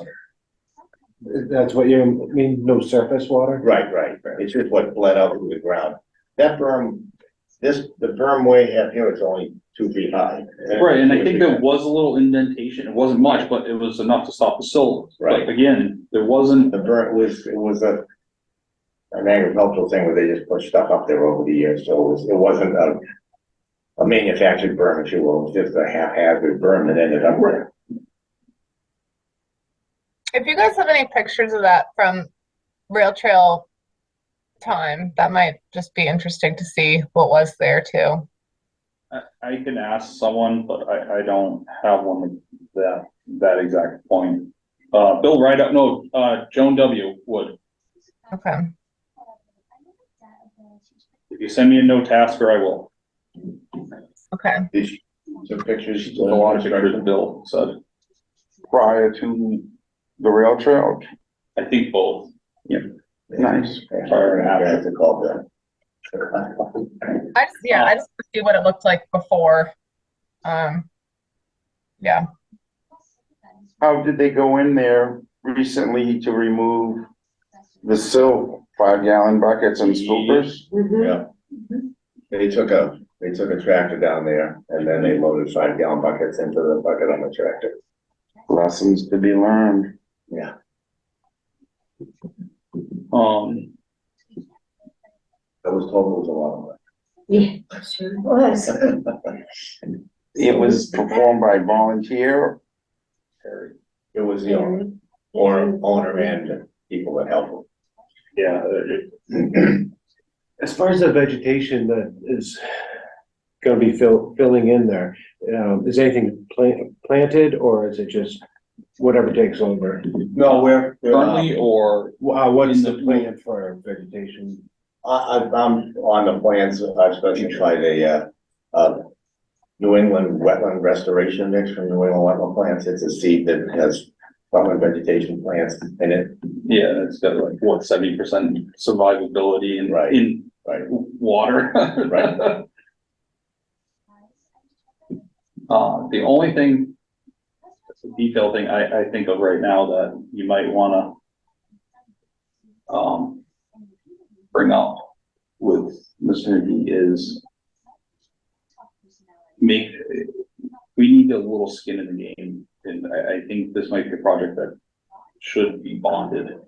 That's what you mean, no surface water? Right, right, it's just what bled out to the ground. That berm, the berm way up here is only 2 feet high. Right, and I think there was a little indentation, it wasn't much, but it was enough to stop the silt. Right. But again, there wasn't, The berm it was an agricultural thing where they just put stuff up there over the years, so it wasn't a manufactured berm, if you will, it was just a haphazard berm that ended up there. If you guys have any pictures of that from rail trail time, that might just be interesting to see what was there too. I can ask someone, but I don't have one at that exact point. Bill Rideout, no, Joan W. would. Okay. If you send me a no tasker, I will. Okay. Some pictures. A lot of pictures of Bill said. Prior to the rail trail, I think both. nice. Fire and after to call them. I just want to see what it looked like before. Yeah. How did they go in there recently to remove the silt, 5-gallon buckets and scoopers? Yeah. They took a tractor down there and then they loaded 5-gallon buckets into the bucket on the tractor. Lessons to be learned. Yeah. I was told it was a lot of money. Yeah, sure was. It was performed by volunteer. It was the owner and people that helped Yeah. him. As far as the vegetation that is gonna be filling in there, is anything planted or is it just whatever takes over? No, we're Currently, or What's In the the- plan for vegetation? I'm on the plans, I've specified a New England wetland restoration mix from New England wetland plants. It's a seed that has wetland vegetation plants in it. yeah, it's got like, what, 70% survivability in, Right. in Right. water. Right. The only thing, detail thing I think of right now that you might wanna bring up with Mr. McGee is we need a little skin in the game, and I think this might be a project that should be bonded.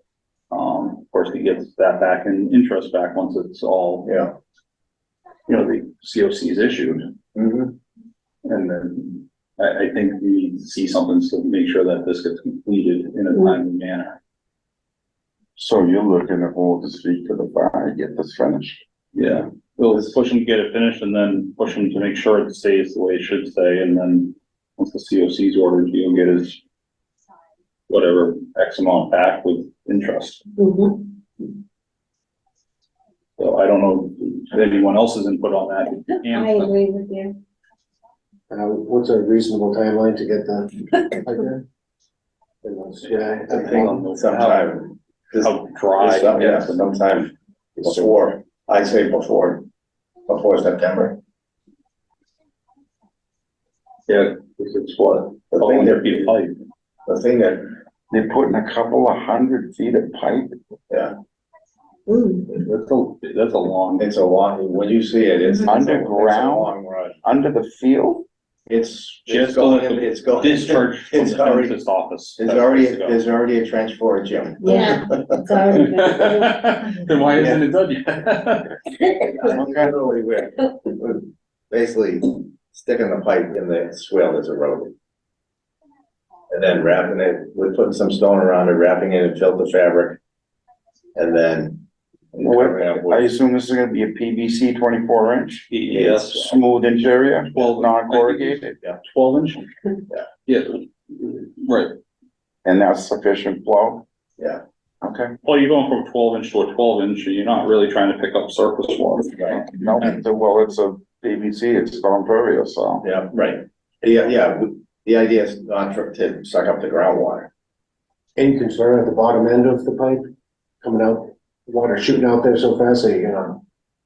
Of course, he gets that back and interest back once it's all, Yeah. the COC is issued. Mhm. And then I think we need to see something to make sure that this gets completed in a timely manner. So you're looking to hold the speak to the fire, get this finished. Yeah, we'll push them to get it finished and then push them to make sure it stays the way it should stay. And then once the COC's ordered, he'll get his whatever X amount back with interest. Mhm. So I don't know if anyone else's input on that. I And agree with you. What's a reasonable timeline to get the? Yeah, I think sometime. how dry. Yeah, sometime before, I'd say before September. Yeah, because it's what, The oh, thing there'd that, be a pipe. the thing that, They're putting a couple of 100 feet of pipe. yeah, That's a long. it's a long, when you see it, it's. Underground? It's a long run. Under the field? It's Just going, the it's going. Discharge from It's the already, dentist office. there's already a trench for it, Jim. Yeah, it's already been. Then why isn't it done yet? Literally, we're basically sticking the pipe in the swale that's eroded. And then wrapping it, we're putting some stone around it, wrapping it in filter fabric. And then. I assume this is gonna be a PVC 24-inch, Yes, smooth interior, Well, non-corrugated, 12 inch. Yeah, right. and that's sufficient flow? Yeah. Okay. Well, you're going from 12 inch to a 12 inch, and you're not really trying to pick up surface water. Right. No, well, it's a PVC, it's storm pervious, so. Yeah, right. Yeah, the idea is not to suck up the groundwater. Any concern at the bottom end of the pipe coming out, water shooting out there so fast that you're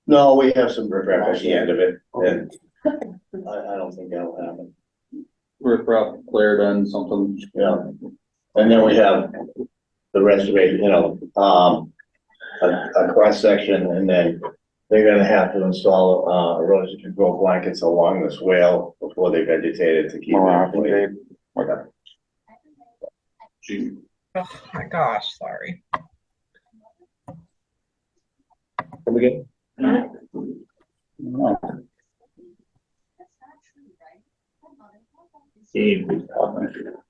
No, we have some riprap at the end of it, and I don't think that'll happen. We're probably cleared on something. Yeah. And then we have the restoration, a cross section, and then they're gonna have to install, erosion control blankets along the swale before they vegetate it to keep it. Oh my gosh, sorry. Come again?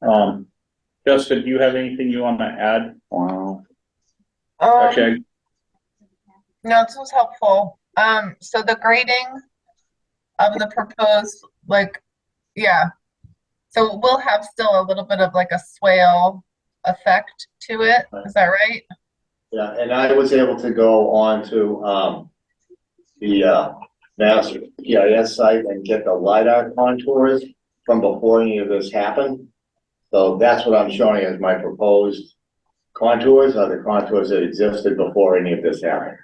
Oh. Jessica, do you have anything you want to add? Wow. Actually, No, this was helpful. So the grading of the proposed, like, yeah. So we'll have still a little bit of like a swale effect to it. Is that right? Yeah, and I was able to go on to, the, Mass GIS site and get the LiDAR contours from before any of this happened. So that's what I'm showing as my proposed contours, are the contours that existed before any of this happened.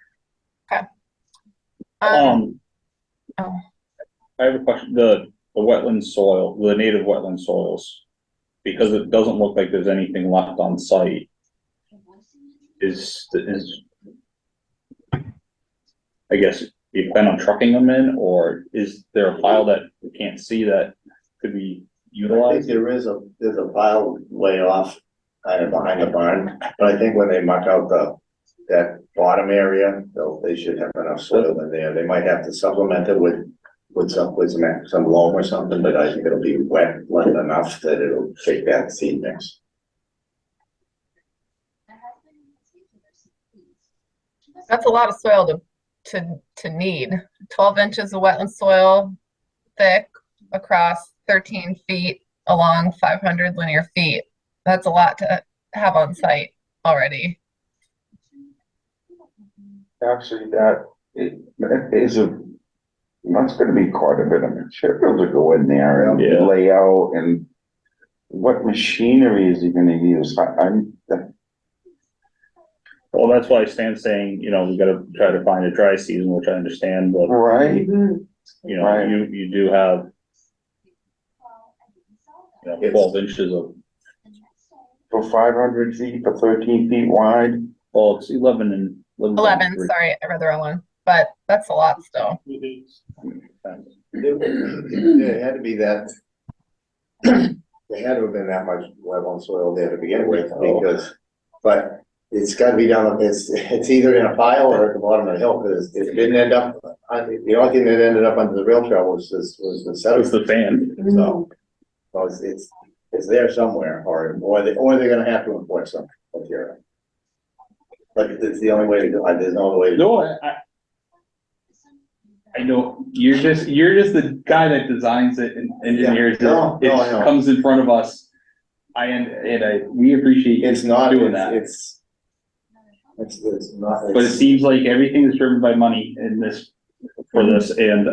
Oh, I have a question, the wetland soil, the native wetland soils, because it doesn't look like there's anything left on site. Is, I guess, you plan on trucking them in, or is there a pile that we can't see that could be I think utilized? there's a pile way off, kind of behind the barn, but I think when they muck out that bottom area, they should have enough soil in there. They might have to supplement it with some loam or something, but I think it'll be wet enough that it'll take that seed mix. that's a lot of soil to need. 12 inches of wetland soil thick across 13 feet along 500 linear feet. That's a lot to have on site already. Actually, that is that's gonna be quite a bit of material to go in there and Yeah. lay out, and what machinery is he gonna use? Well, that's why Stan's saying, we gotta try to find a dry season, which I understand, but, Right, Right. you do have, 12 inches of, for 500 feet, for 13 feet wide. well, it's 11 and. 11, sorry, I read the wrong one, but that's a lot still. There had to be that. There had to have been that much wetland soil there to begin with, but it's gotta be down, it's either in a pile or at the bottom of the hill, because it didn't end up, the only thing that ended up under the rail trail was the That sediment. was the fan. So it's there somewhere, or they're gonna have to import some material. But it's the only way to do it, there's no other way to do it. No, I know, you're just the guy that designs it and engineers it. No, It I know. comes in front of us. We appreciate you It's not, doing that. it's not. But it seems like everything is driven by money in this, for this, and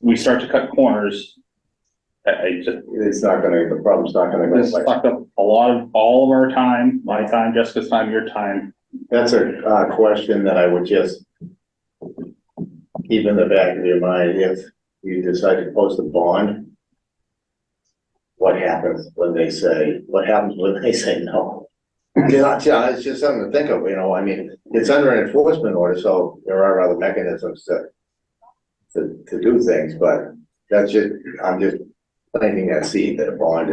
we start to cut corners. It's not gonna, the problem's not gonna go This away. sucked up all of our time, my time, Jessica's time, your time. That's a question that I would just keep in the back of your mind. If you decide to post a bond, what happens when they say no? It's just something to think of, I mean, it's under an enforcement order, so there are other mechanisms to do things, but I'm just planting that seed that a bond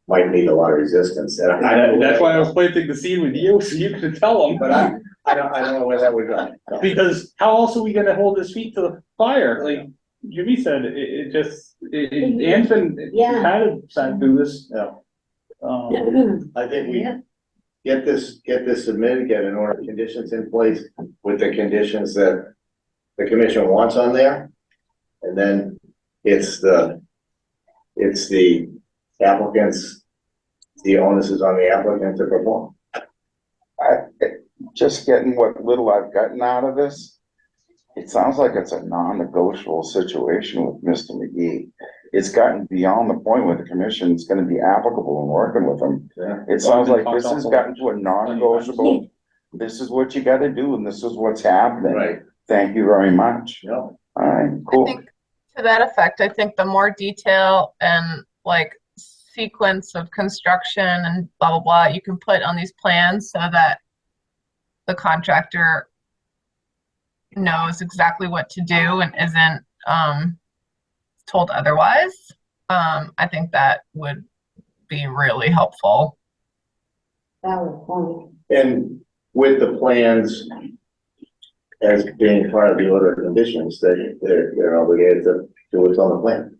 might need a lot of resistance. And That's why I was planting the seed with you, so you could tell them. But I don't know where that would go. No. Because how else are we gonna hold his feet to the fire? Like Jimmy said, Ann's been Yeah. kind of sat through this. Yeah. Um, I think we Yeah. get this submitted, get an order of conditions in place with the conditions that the commission wants on there. And then it's the applicants, the onus is on the applicant to perform. Just getting what little I've gotten out of this, it sounds like it's a non-negotiable situation with Mr. McGee. It's gotten beyond the point where the commission is gonna be applicable in working with him. Yeah. It sounds like this has gotten to a non-negotiable, this is what you gotta do and this is what's happening. Right. Thank you very much. No. All right, I cool. think to that effect, I think the more detail and like sequence of construction and blah, blah, blah, you can put on these plans so that the contractor knows exactly what to do and isn't, told otherwise. I think that would be really helpful. Valid point. And with the plans as being part of the order of conditions, they're obligated to do what's on the plan.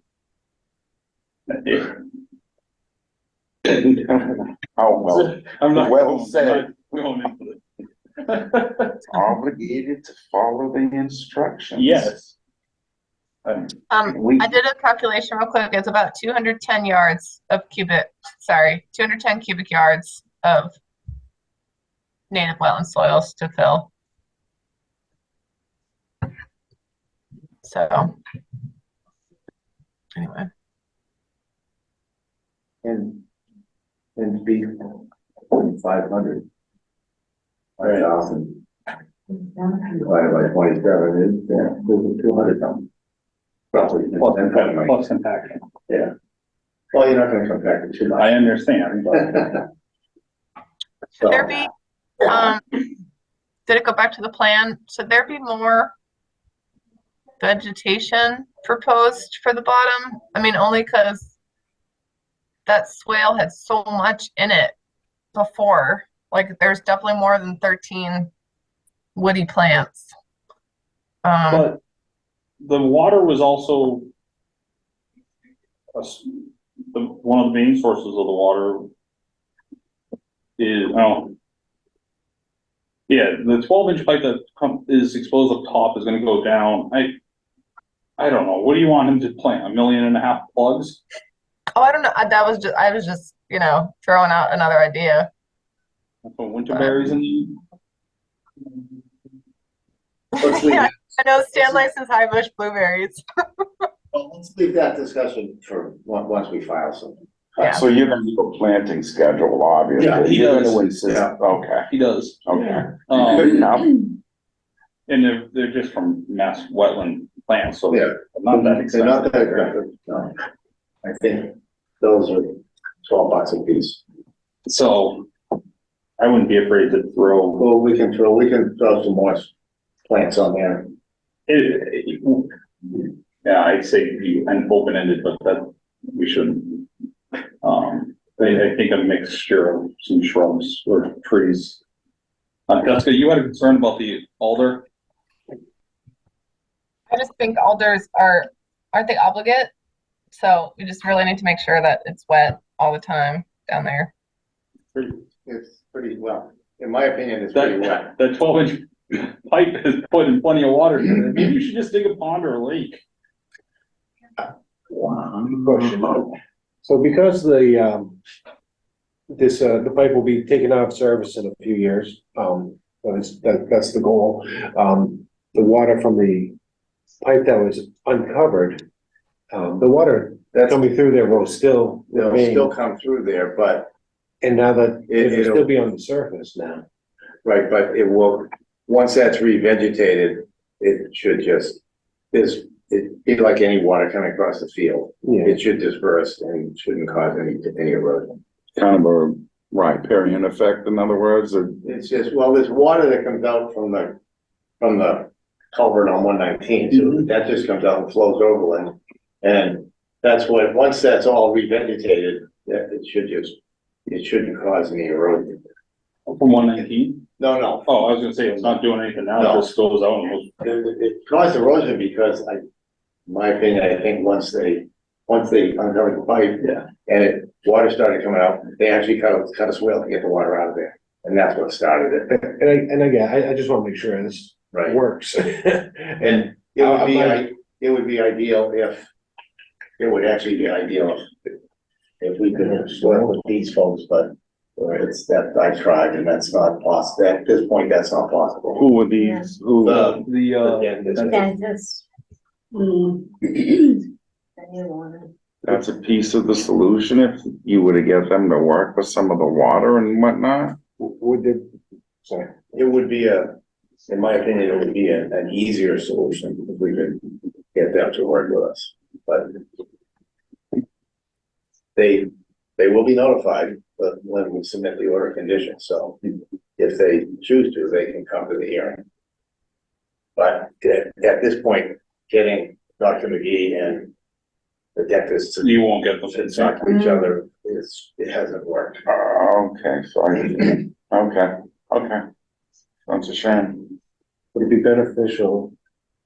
Oh, well, I'm not. Well said. We won't into it. obligated to follow the instructions. Yes. We- I did a calculation real quick. It's about 210 yards of 210 cubic yards of native wetland soils to fill. So, anyway. And be 500. 5,000 divided by 27 is, yeah, 200 something. Roughly. Plus compaction. Yeah. Well, you're not gonna compact it too much. I understand, but Should there be, did it go back to the plan? Should there be more vegetation proposed for the bottom? I mean, only because that swale had so much in it before. Like, there's definitely more than 13 woody plants. but the water was also one of the main sources of the water is, the 12-inch pipe that is exposed up top is gonna go down. I don't know. What do you want him to plant? 1.5 million plugs? Oh, I don't know. I was just, throwing out another idea. That's what winter berries and Let's leave, Yeah, I know Stan likes his high bush blueberries. let's leave that discussion for once we file something. Yeah. So you're gonna do a planting schedule, obviously. Yeah, he You're does. gonna insist, Yeah. okay, he does. okay, good enough. And they're just from mass wetland plants, so Yeah. they're not that They're not that expensive. expensive, no. I think those are $12 a piece. So I wouldn't be afraid to throw Well, we can throw some more plants on there. yeah, I'd say be open-ended, but that we shouldn't. I think a mixture of some shrubs or trees. Jessica, you had a concern about the alder? I just think alders aren't they obligate? So we just really need to make sure that it's wet all the time down there. It's pretty, well, in my opinion, it's pretty wet. That 12-inch pipe is putting plenty of water in it. Maybe you should just dig a pond or a lake. So because the pipe will be taken out of service in a few years, that's the goal. The water from the pipe that was uncovered, the water coming through there will still They'll remain. still come through there, but, And now that it'll It'll- still be on the surface now. right, but it will, once that's revegetated, it should just, it'd be like any water coming across the field. Yeah. It should disperse and shouldn't cause any erosion. Kind of a riparian effect, in other words, or It's just, well, there's water that comes out from the culvert on 119, so that just comes out and flows overland. And that's what, once that's all revegetated, it shouldn't cause any erosion. From 119? No, Oh, I was gonna say, it's not doing anything now, it just goes out and goes. it caused erosion because in my opinion, I think once they uncovered the pipe. Yeah. And water started coming out, they actually cut a swale to get the water out of there, and that's what started it, And again, I just want to make sure this right? works. And it would be ideal if, it would actually be ideal if we could work with these folks, but it's that I tried and that's not possible. At this point, that's not possible. who were these, who? Dentist. That's a piece of the solution, if you were to get them to work with some of the water and whatnot. Would there, sorry. It would be in my opinion, it would be an easier solution if we could get them to work with us, but they they will be notified, but when we submit the order of conditions, so if they choose to, they can come to the hearing. But at this point, getting Dr. McGee and the dentist to You won't get them. talk to each other it hasn't worked. Okay, so okay. That's a shame. Would it be beneficial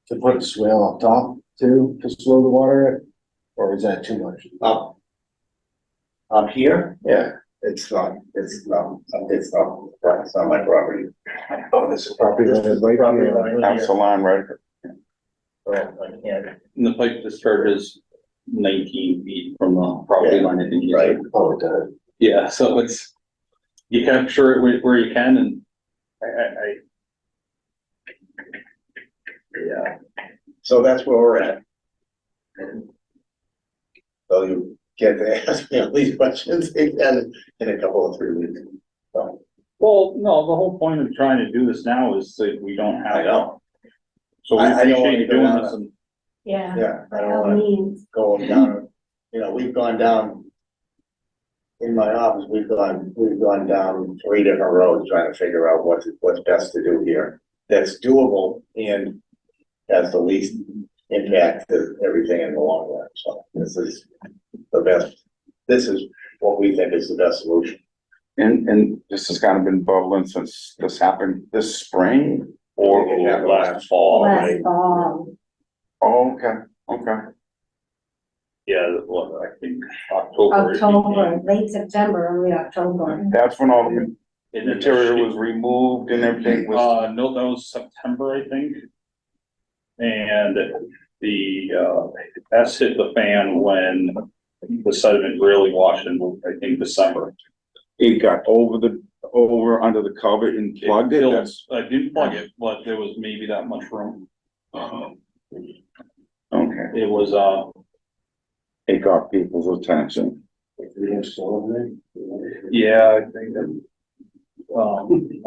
to put a swale up top too, to slow the water? Or is that too much? Up here, yeah, it's not my property. Oh, this is property line is right Property here. line. That's the line, right? Well, I can't, And the pipe discharges 19 feet from the property line, I think. you said. right, Oh, it does. Yeah, so it's, you capture it where you can, and yeah. So that's where we're at. So you get to ask me all these questions again in a couple of 3 weeks. So, well, no, the whole point of trying to do this now is that we don't have. I know. So we I don't wanna appreciate you go doing down this, a- and Yeah, yeah, I by don't all wanna means. go down, we've gone down. In my office, we've gone down 3 different roads trying to figure out what's best to do here. That's doable and has the least impact to everything in the long run, so this is the best. This is what we think is the best solution. And this has kind of been bubbling since this happened this spring or It happened last fall, Last right? fall. Oh, okay. Yeah, what, I think October. October, late September, early October. That's when all the And then the material was shape- removed and everything was, No, that was September, I think. And the, S hit the fan when the sediment really washed in, I think, December. it got over under the cover and plugged it. That's, I didn't plug it, but there was maybe that much room. okay. It was, It got people's attention. yeah, I think that,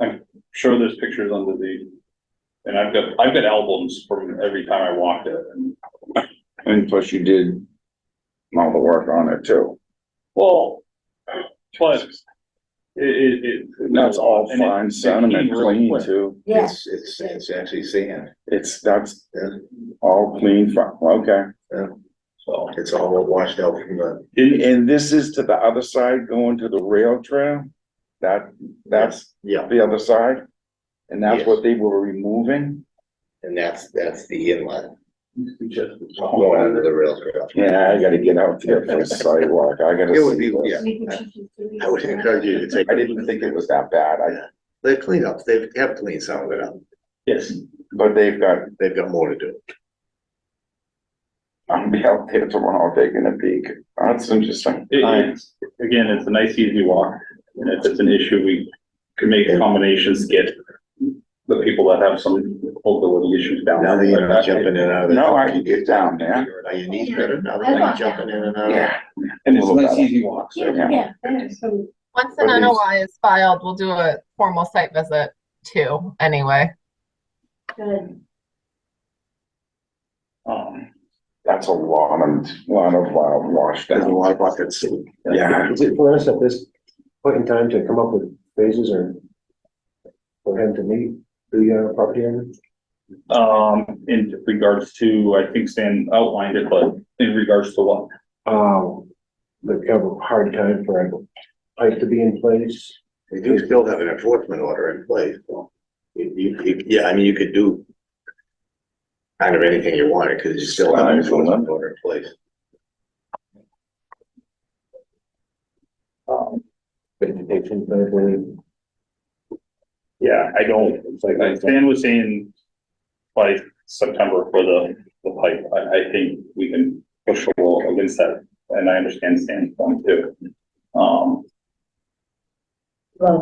I'm sure there's pictures under the, and I've got albums from every time I walked it, and, And plus you did all the work on it too. well, but it. And that's all and it- fine it sediment, came really clean quick. too. Yeah, It's actually sand, That's all clean from, okay. So, it's all washed out from the. And this is to the other side going to the rail trail? That's Yeah, the other side? And that's Yes. what they were removing? and that's the inlet. Going under the rail trail. Yeah, I gotta get out there for a sidewalk. I gotta It would see be, this. yeah, I would encourage you to take. I didn't think it was that bad. They clean up, they have cleaned some of it up, yes, But they've got, they've got more to do. I'll be out there tomorrow taking a peek. That's interesting. it's, again, it's a nice, easy walk, and if it's an issue, we can make combinations to get the people that have some mobility issues down. Now that you're not jumping in and out of the. No, I can get down there. Are your knees better now that you're not jumping in and out? Yeah. And it's a nice, better. easy walk, so. yeah, there's some, Once an What is- NOI is filed, we'll do a formal site visit too, anyway. good. That's a lot of wash There's a down. lot of buckets. Yeah. Is it for us at this point in time to come up with phases or for him to meet the property owner? In regards to, I think Stan outlined it, but in regards to what? They've got a hard time for a pipe to be in place. They do still have an enforcement order in place, so. Yeah, I mean, you could do. Kind of anything you wanted, because you still have an enforcement order in place. Vegetation, planting. Yeah, I don't, it's like Stan was saying by September for the pipe, I think we can push a little against that, and I understand Stan's point too. Well,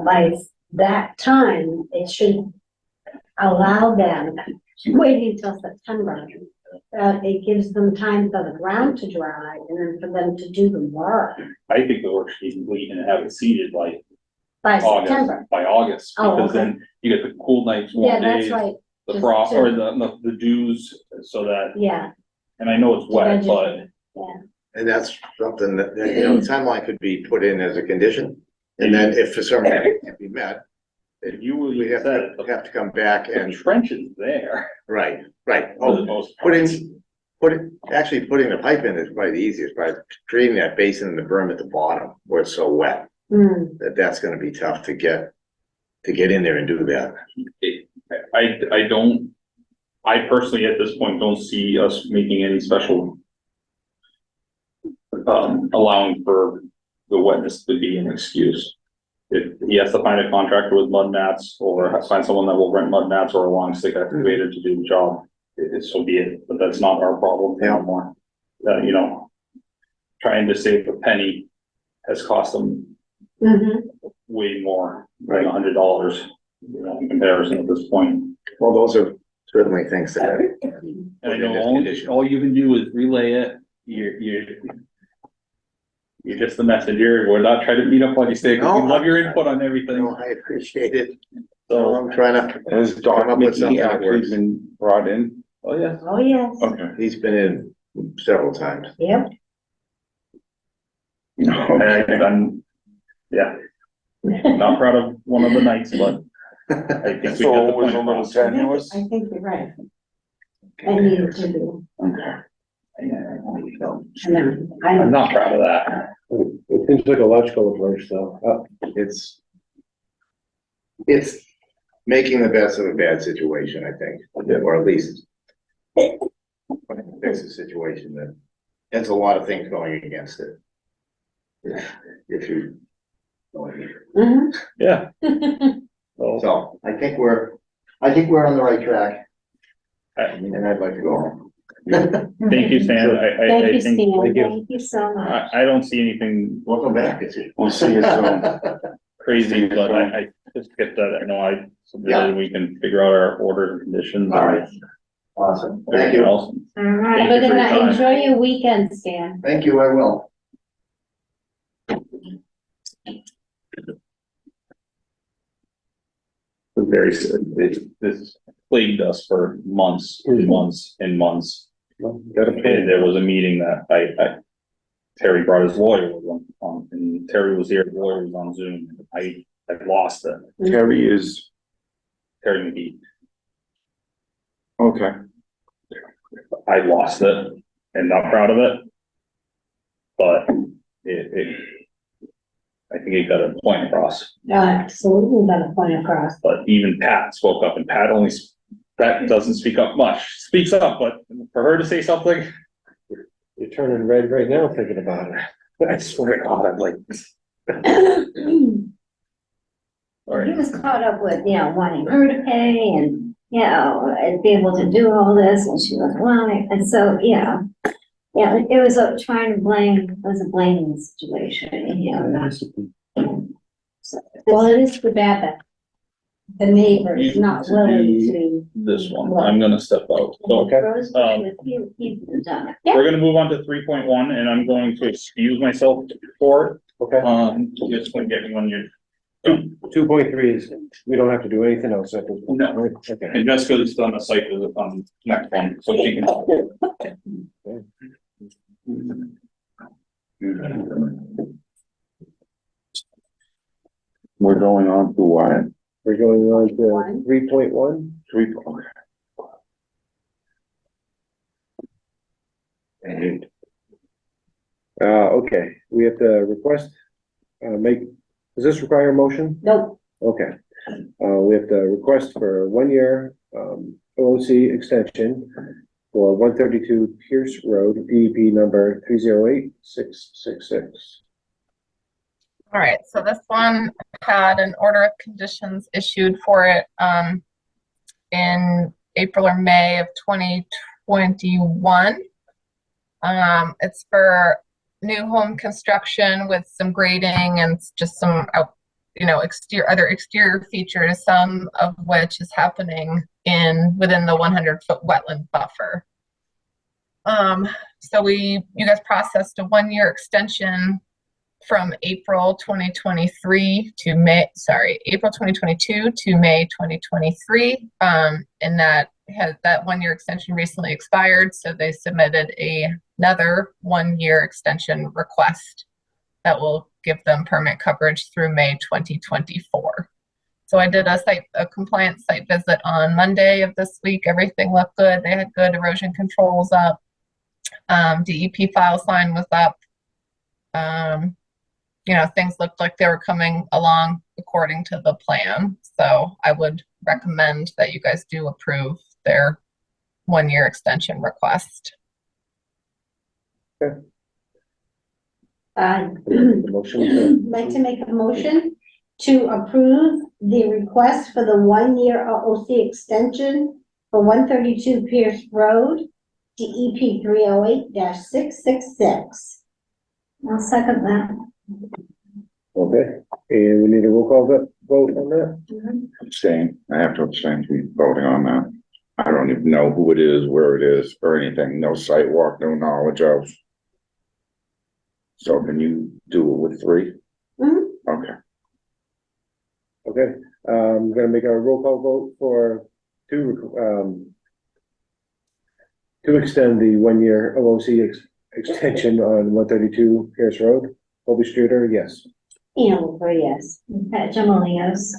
by that time, it should allow them, waiting until September. It gives them time for the ground to dry and then for them to do the work I think the work should be complete and have it seeded like by August, September. by August, Oh, because okay. then you get the cool nights, Yeah, warm that's days, right, the just frost, to- or the dews, so that, yeah. and I know it's wet, but Yeah. And that's something that, you know, the timeline could be put in as a condition. And then if for some reason it can't be met, You will we have said to come back the and, trench is there. right, right. For the Oh, most part. actually putting the pipe in is probably the easiest part. Creating that basin in the berm at the bottom where it's so wet, Hmm. that's gonna be tough to get in there and do that. I personally at this point don't see us making any special allowing for the wetness to be an excuse. If he has to find a contractor with mud mats or find someone that will rent mud mats or a long stick excavator to do the job, so be it, but that's not our problem anymore. You know, trying to save a penny has cost them Mhm. way more than $100, you know, in comparison at this point. Well, those are certainly things that. And I know all you can do is relay it, you're just the messenger, we're not trying to beat up on you, Steve, we No, love your input on everything, No, I appreciate it. So so, I'm trying to, Has Come Don up with something Mickey that actually works. been brought in? oh yeah, Oh, yes. okay. he's been in several times. Yep. I'm, yeah, not proud of one of the nights, but I think we So got the it was point a little across. tenuous? I think you're right. I needed to do. Okay. I'm not proud of that. It seems like a logical approach, though. It's making the best of a bad situation, I think, or at least fix a situation that has a lot of things going against it. If you. Mhm. Yeah. So, So I think we're on the right track I- and I'd like to go home. thank you, Stan, I Thank you, think, Stan. thank you. Thank you so much. I don't see anything Welcome back. We'll see you soon. crazy, but I just get that, I know I submitted, we can figure out our order and conditions. All right. Awesome. Thank Everything you. else. All right, Thank we're you for your gonna time. enjoy your weekend, Stan. Thank you, I will. Very, this plagued us for months and months and months. And there was a meeting that Terry brought his lawyer with him, and Terry was here, the lawyer was on Zoom, I lost it, Terry is, Terry McGee, okay. I lost it, and not proud of it. But I think he got a point across, Absolutely got a point across. but even Pat spoke up, and Pat doesn't speak up much, speaks up, but for her to say something, You're turning red right now thinking about it. I swear to God, I'm like, all He right. was caught up with, wanting her to pay and, and be able to do all this, and she was lying, and so, it was trying to blame, it was a blaming situation, So, well, it is too bad that the neighbor is not willing to. This one, I'm gonna step out, so. He's done it. Yeah, We're gonna move on to 3.1, and I'm going to excuse myself for it. Okay. Just gonna get me on your, 2.3 is, we don't have to do anything else at this point. No. Okay. and Jessica's done a site visit on next one, so she can. We're going on to what? We're going on to One. 3.1. And Okay, we have to request, does this require a motion? nope, Okay, we have to request for 1 year, OOC extension for 132 Pierce Road, DEP number 308666. All right, so this one had an order of conditions issued for it in April or May of 2021. It's for new home construction with some grading and just some, other exterior features, some of which is happening within the 100-foot wetland buffer. So you guys processed a 1-year extension from April 2022 to May 2023. And that that 1-year extension recently expired, so they submitted another 1-year extension request that will give them permit coverage through May 2024. So I did a compliance site visit on Monday of this week. Everything looked good. They had good erosion controls up. DEP file sign was up. Things looked like they were coming along according to the plan. So I would recommend that you guys do approve their 1-year extension request. Motion Like to make a motion to approve the request for the 1-year OOC extension for 132 Pierce Road, DEP 308-666. I'll second that. okay, and we need a roll call vote on that? Abstain. I have to abstain from voting on that. I don't even know who it is, where it is, or anything. No site walk, no knowledge of. So can you do it with 3? Mhm. Okay. Okay, I'm gonna make a roll call vote for to extend the 1-year OOC extension on 132 Pierce Road. Colby Streeter, yes. Yes. Pat Gemini, yes.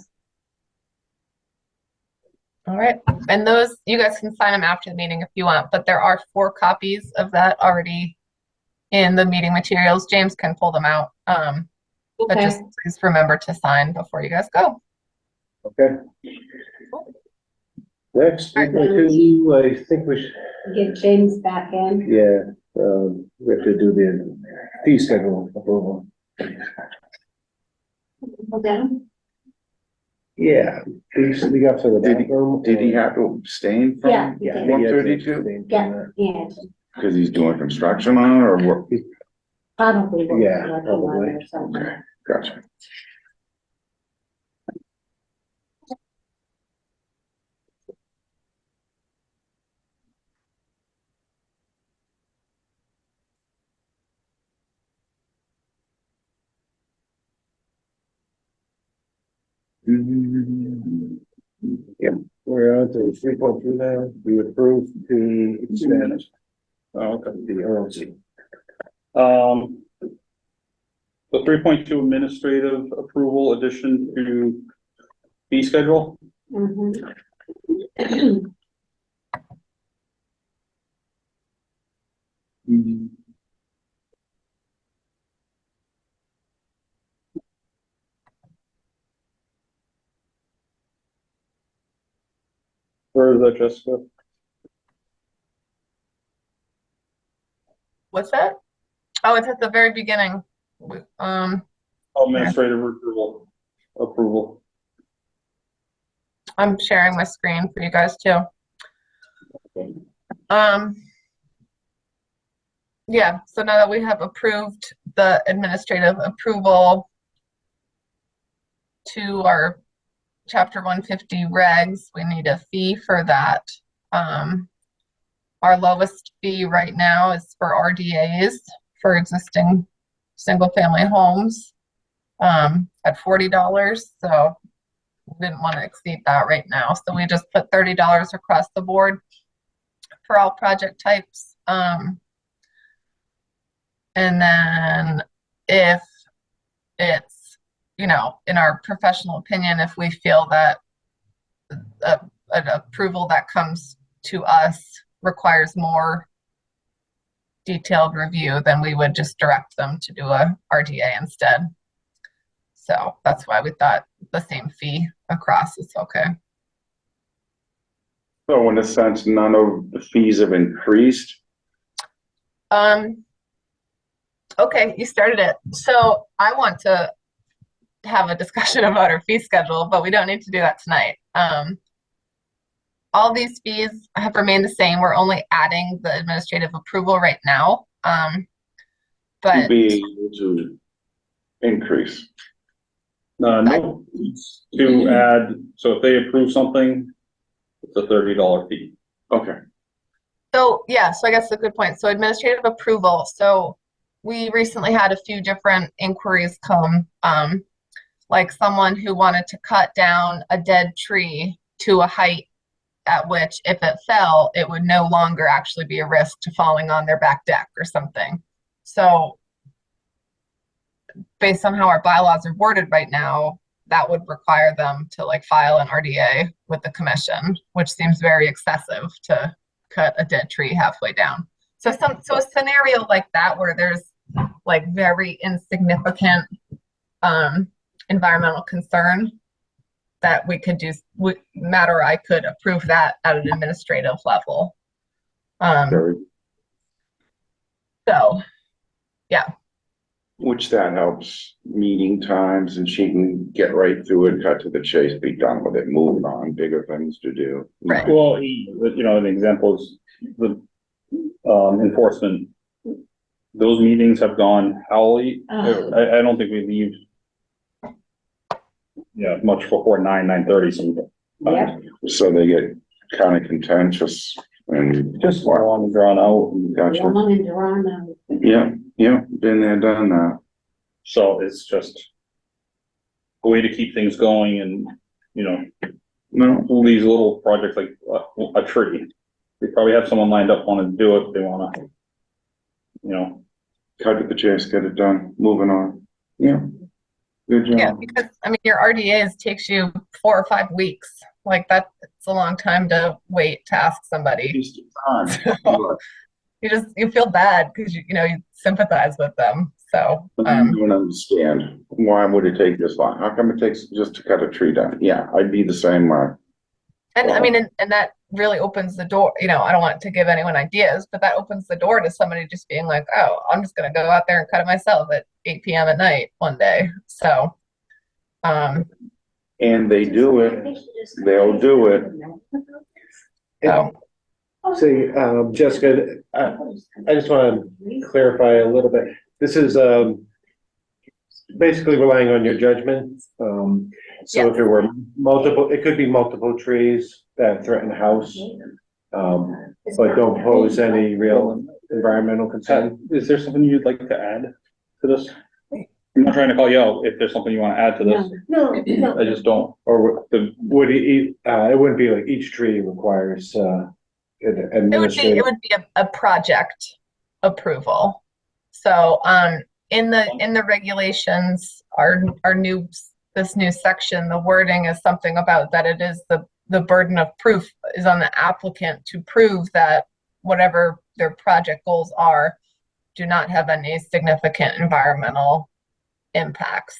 All right, and those, you guys can sign them after the meeting if you want, but there are 4 copies of that already in the meeting materials. James can pull them out. But Okay. just please remember to sign before you guys go. Okay. Next, All right. 3.2, I think we should, Get James back in. yeah, we have to do the fee schedule approval. Okay. Yeah, fees, we got for the bathroom. Did he have to abstain from? Yeah, he did. 132? Yeah, yeah, Because he's doing construction on it or what? probably. working Yeah, on it probably. or something. Okay, gotcha. Yep, we're on to 3.2 now. We approved to expand Oh, okay. the OOC. The 3.2 administrative approval addition to fee schedule. Mhm. Where is that, Jessica? What's that? Oh, it's at the very beginning. Administrative approval. I'm sharing my screen for you guys too. Yeah, so now that we have approved the administrative approval to our Chapter 150 regs, we need a fee for that. Our lowest fee right now is for RDAs for existing single-family homes at $40. So we didn't want to exceed that right now. So we just put $30 across the board for all project types. And then if it's, in our professional opinion, if we feel that an approval that comes to us requires more detailed review, then we would just direct them to do a RDA instead. So that's why we thought the same fee across is okay. So in a sense, none of the fees have increased. Okay, you started it. So I want to have a discussion about our fee schedule, but we don't need to do that tonight. All these fees have remained the same. We're only adding the administrative approval right now. But Be able to increase. No, it's to add, so if they approve something, it's a $30 fee. Okay. so yeah, so I guess that's a good point. So administrative approval. So we recently had a few different inquiries come, like someone who wanted to cut down a dead tree to a height at which if it fell, it would no longer actually be a risk to falling on their back deck or something. So based on how our bylaws are worded right now, that would require them to like file an RDA with the commission, which seems very excessive to cut a dead tree halfway down. So a scenario like that where there's like very insignificant environmental concern that we could do, Matt or I could approve that at an administrative level. So, yeah. Which that helps meeting times and she can get right through it, cut to the chase, be done with it, move on, bigger things to do. Right. Well, you know, an example is the enforcement. Those meetings have gone howly. I don't think we leave. Yeah, much before 9:30 sometimes. Yeah. So they get kind of contentious and Just long and drawn out. gotcha. Long and drawn out. Yeah, been there, done that. So it's just a way to keep things going and, you know, No, all these little projects like a tree. They probably have someone lined up wanting to do it, they wanna, you know. cut to the chase, get it done, moving on. Yeah. Good job. Yeah, because I mean, your RDAs takes you 4 or 5 weeks. Like that's a long time to wait to ask somebody. Piece of time. You feel bad because you sympathize with them. So But I don't understand, why would it take this long? How come it takes just to cut a tree down? Yeah, I'd be the same way. and I mean, and that really opens the door. I don't want to give anyone ideas, but that opens the door to somebody just being like, oh, I'm just gonna go out there and cut it myself at 8 p.m. at night one day. So And they do it, they'll do it. so See, Jessica, I just want to clarify a little bit. This is, basically relying on your judgment. So if there were multiple, it could be multiple trees that threaten a house, but don't pose any real environmental concern. Is there something you'd like to add to this? I'm not trying to call you out if there's something you wanna add to this. No, I just don't, or the, Would it wouldn't be like each tree requires, an administrative. it would be a project approval. So in the regulations, this new section, the wording is something about that it is the burden of proof is on the applicant to prove that whatever their project goals are do not have any significant environmental impacts.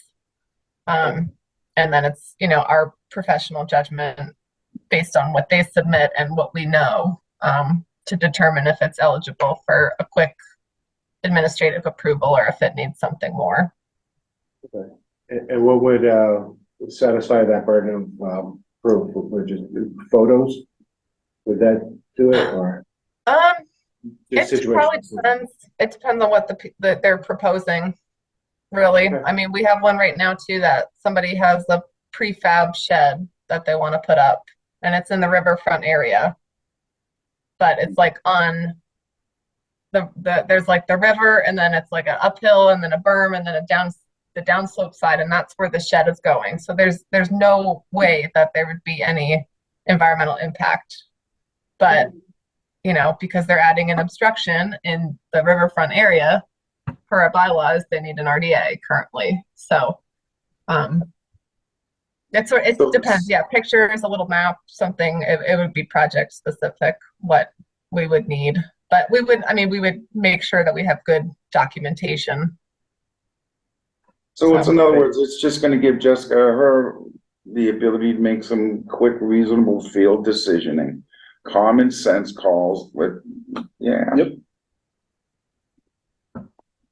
And then it's, our professional judgment based on what they submit and what we know, to determine if it's eligible for a quick administrative approval or if it needs something more. And what would, satisfy that burden of, proof? Would just photos? Would that do it or? just It probably situations? depends. It depends on what they're proposing, really. Okay. I mean, we have one right now too that somebody has a prefab shed that they want to put up, and it's in the riverfront area. But it's like on there's like the river, and then it's like an uphill, and then a berm, and then the downslope side, and that's where the shed is going. So there's no way that there would be any environmental impact. But because they're adding an obstruction in the riverfront area, per our bylaws, they need an RDA currently. So, it depends. Yeah, pictures, a little map, something. It would be project specific what we would need, but we would make sure that we have good documentation. So it's, in other words, it's just gonna give Jessica the ability to make some quick, reasonable field decisioning. Common sense calls with, yeah. Yep.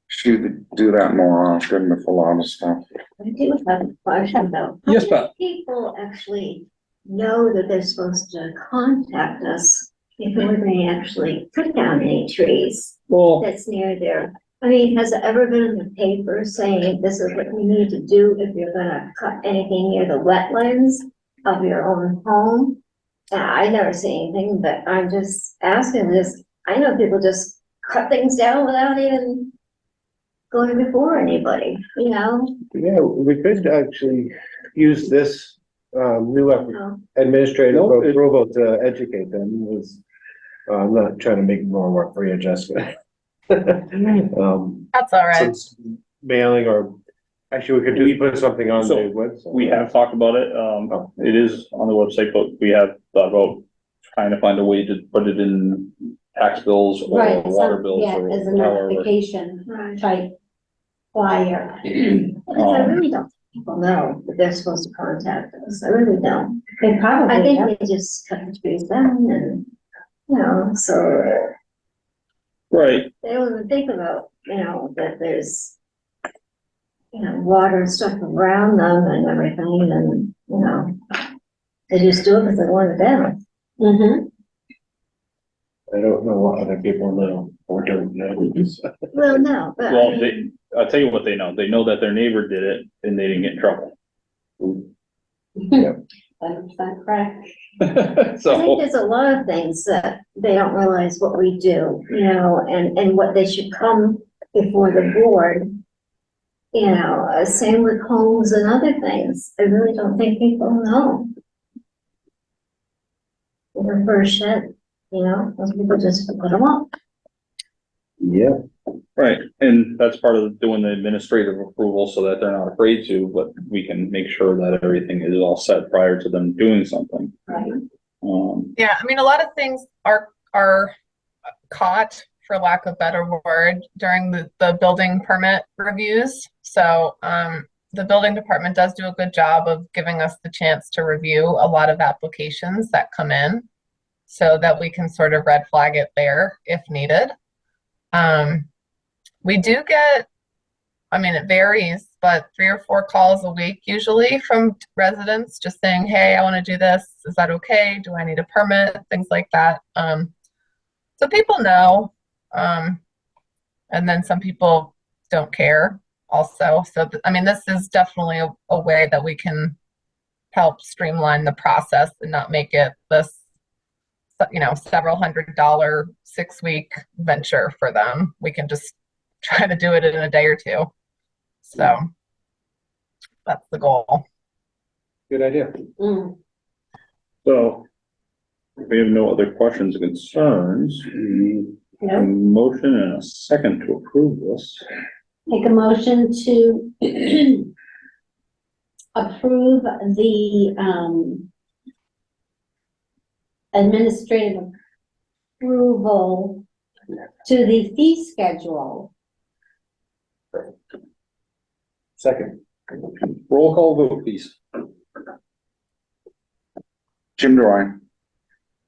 Should do that more often with a lot of stuff. I do have a question though. Yes, How Pat. many people actually know that they're supposed to contact us before they actually cut down any trees well, that's near there? I mean, has it ever been in the paper saying this is what you need to do if you're gonna cut anything near the wetlands of your own home? I never see anything, but I'm just asking this. I know people just cut things down without even going before anybody, Yeah, we could actually use this new administrative Nope, it- approval to educate them was, I'm not trying to make more work for you, Jessica. That's all right. Some mailing or, actually, we could just put something on the So, website. We have talked about it, it is on the website, but we have thought about trying to find a way to put it in tax bills or Right, water so, bills yeah, or as a however. notification type flyer. Because I really don't think people know that they're supposed to contact us. I really don't. They probably I have. think they just cut the trees down and, you know, so Right, they don't even think about, you know, that there's, you know, water and stuff around them and everything and, you know, they just do it because they want it down. Mm-hmm. I don't know what other people know or don't know. Well, no, but I well, mean, I'll tell you what they know that their neighbor did it and they didn't get in trouble. 100% correct. I think So, there's a lot of things that they don't realize what we do, you know, and what they should come before the board. You know, same with homes and other things. I really don't think people know. The first shed, you know, those people just put them up. Yeah, right, and that's part of doing the administrative approval so that they're not afraid to, but we can make sure that everything is all set prior to them doing something. Right. Yeah, I mean, a lot of things are caught, for lack of a better word, during the building permit reviews. So the building department does do a good job of giving us the chance to review a lot of applications that come in so that we can sort of red flag it there if needed. We do get, I mean, it varies, but 3 or 4 calls a week usually from residents just saying, hey, I want to do this. Is that okay? Do I need a permit? Things like that. So people know. And then some people don't care also. So, I mean, this is definitely a way that we can help streamline the process and not make it this, you know, several $100 6-week venture for them. We can just try to do it in a day or 2. So that's the goal. good idea. Mm. So, if we have no other questions or concerns, we have a Nope. motion and a second to approve this. Make a motion to approve the, administrative approval to the fee schedule. Second, Roll call vote, please. Jim Dorian,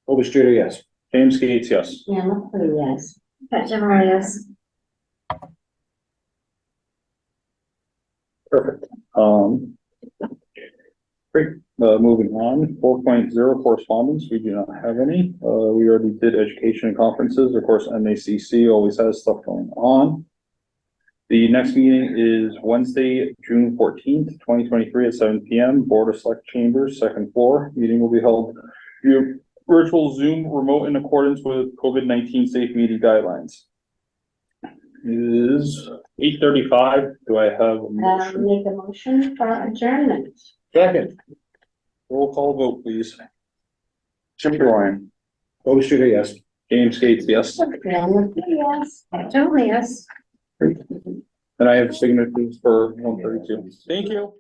Overstreeter, yes. James Gates, yes. Yeah, LaFleur, yes. Pat Generous. Perfect. Great, moving on, 4.0 correspondence, we do not have any. We already did education and conferences, of course, MACC always has stuff going on. The next meeting is Wednesday, June 14th, 2023 at 7 PM, Board of Select Chambers, second floor. Meeting will be held via virtual Zoom remote in accordance with COVID-19 safe meeting guidelines. It is 8:35. Do I have a motion? Make a motion for adjournment. Second, Roll call vote, please. Jim Dorian, Overstreeter, yes. James Gates, yes. Yeah, LaFleur, yes. Pat Generous. And I have signatures for 132. Thank you.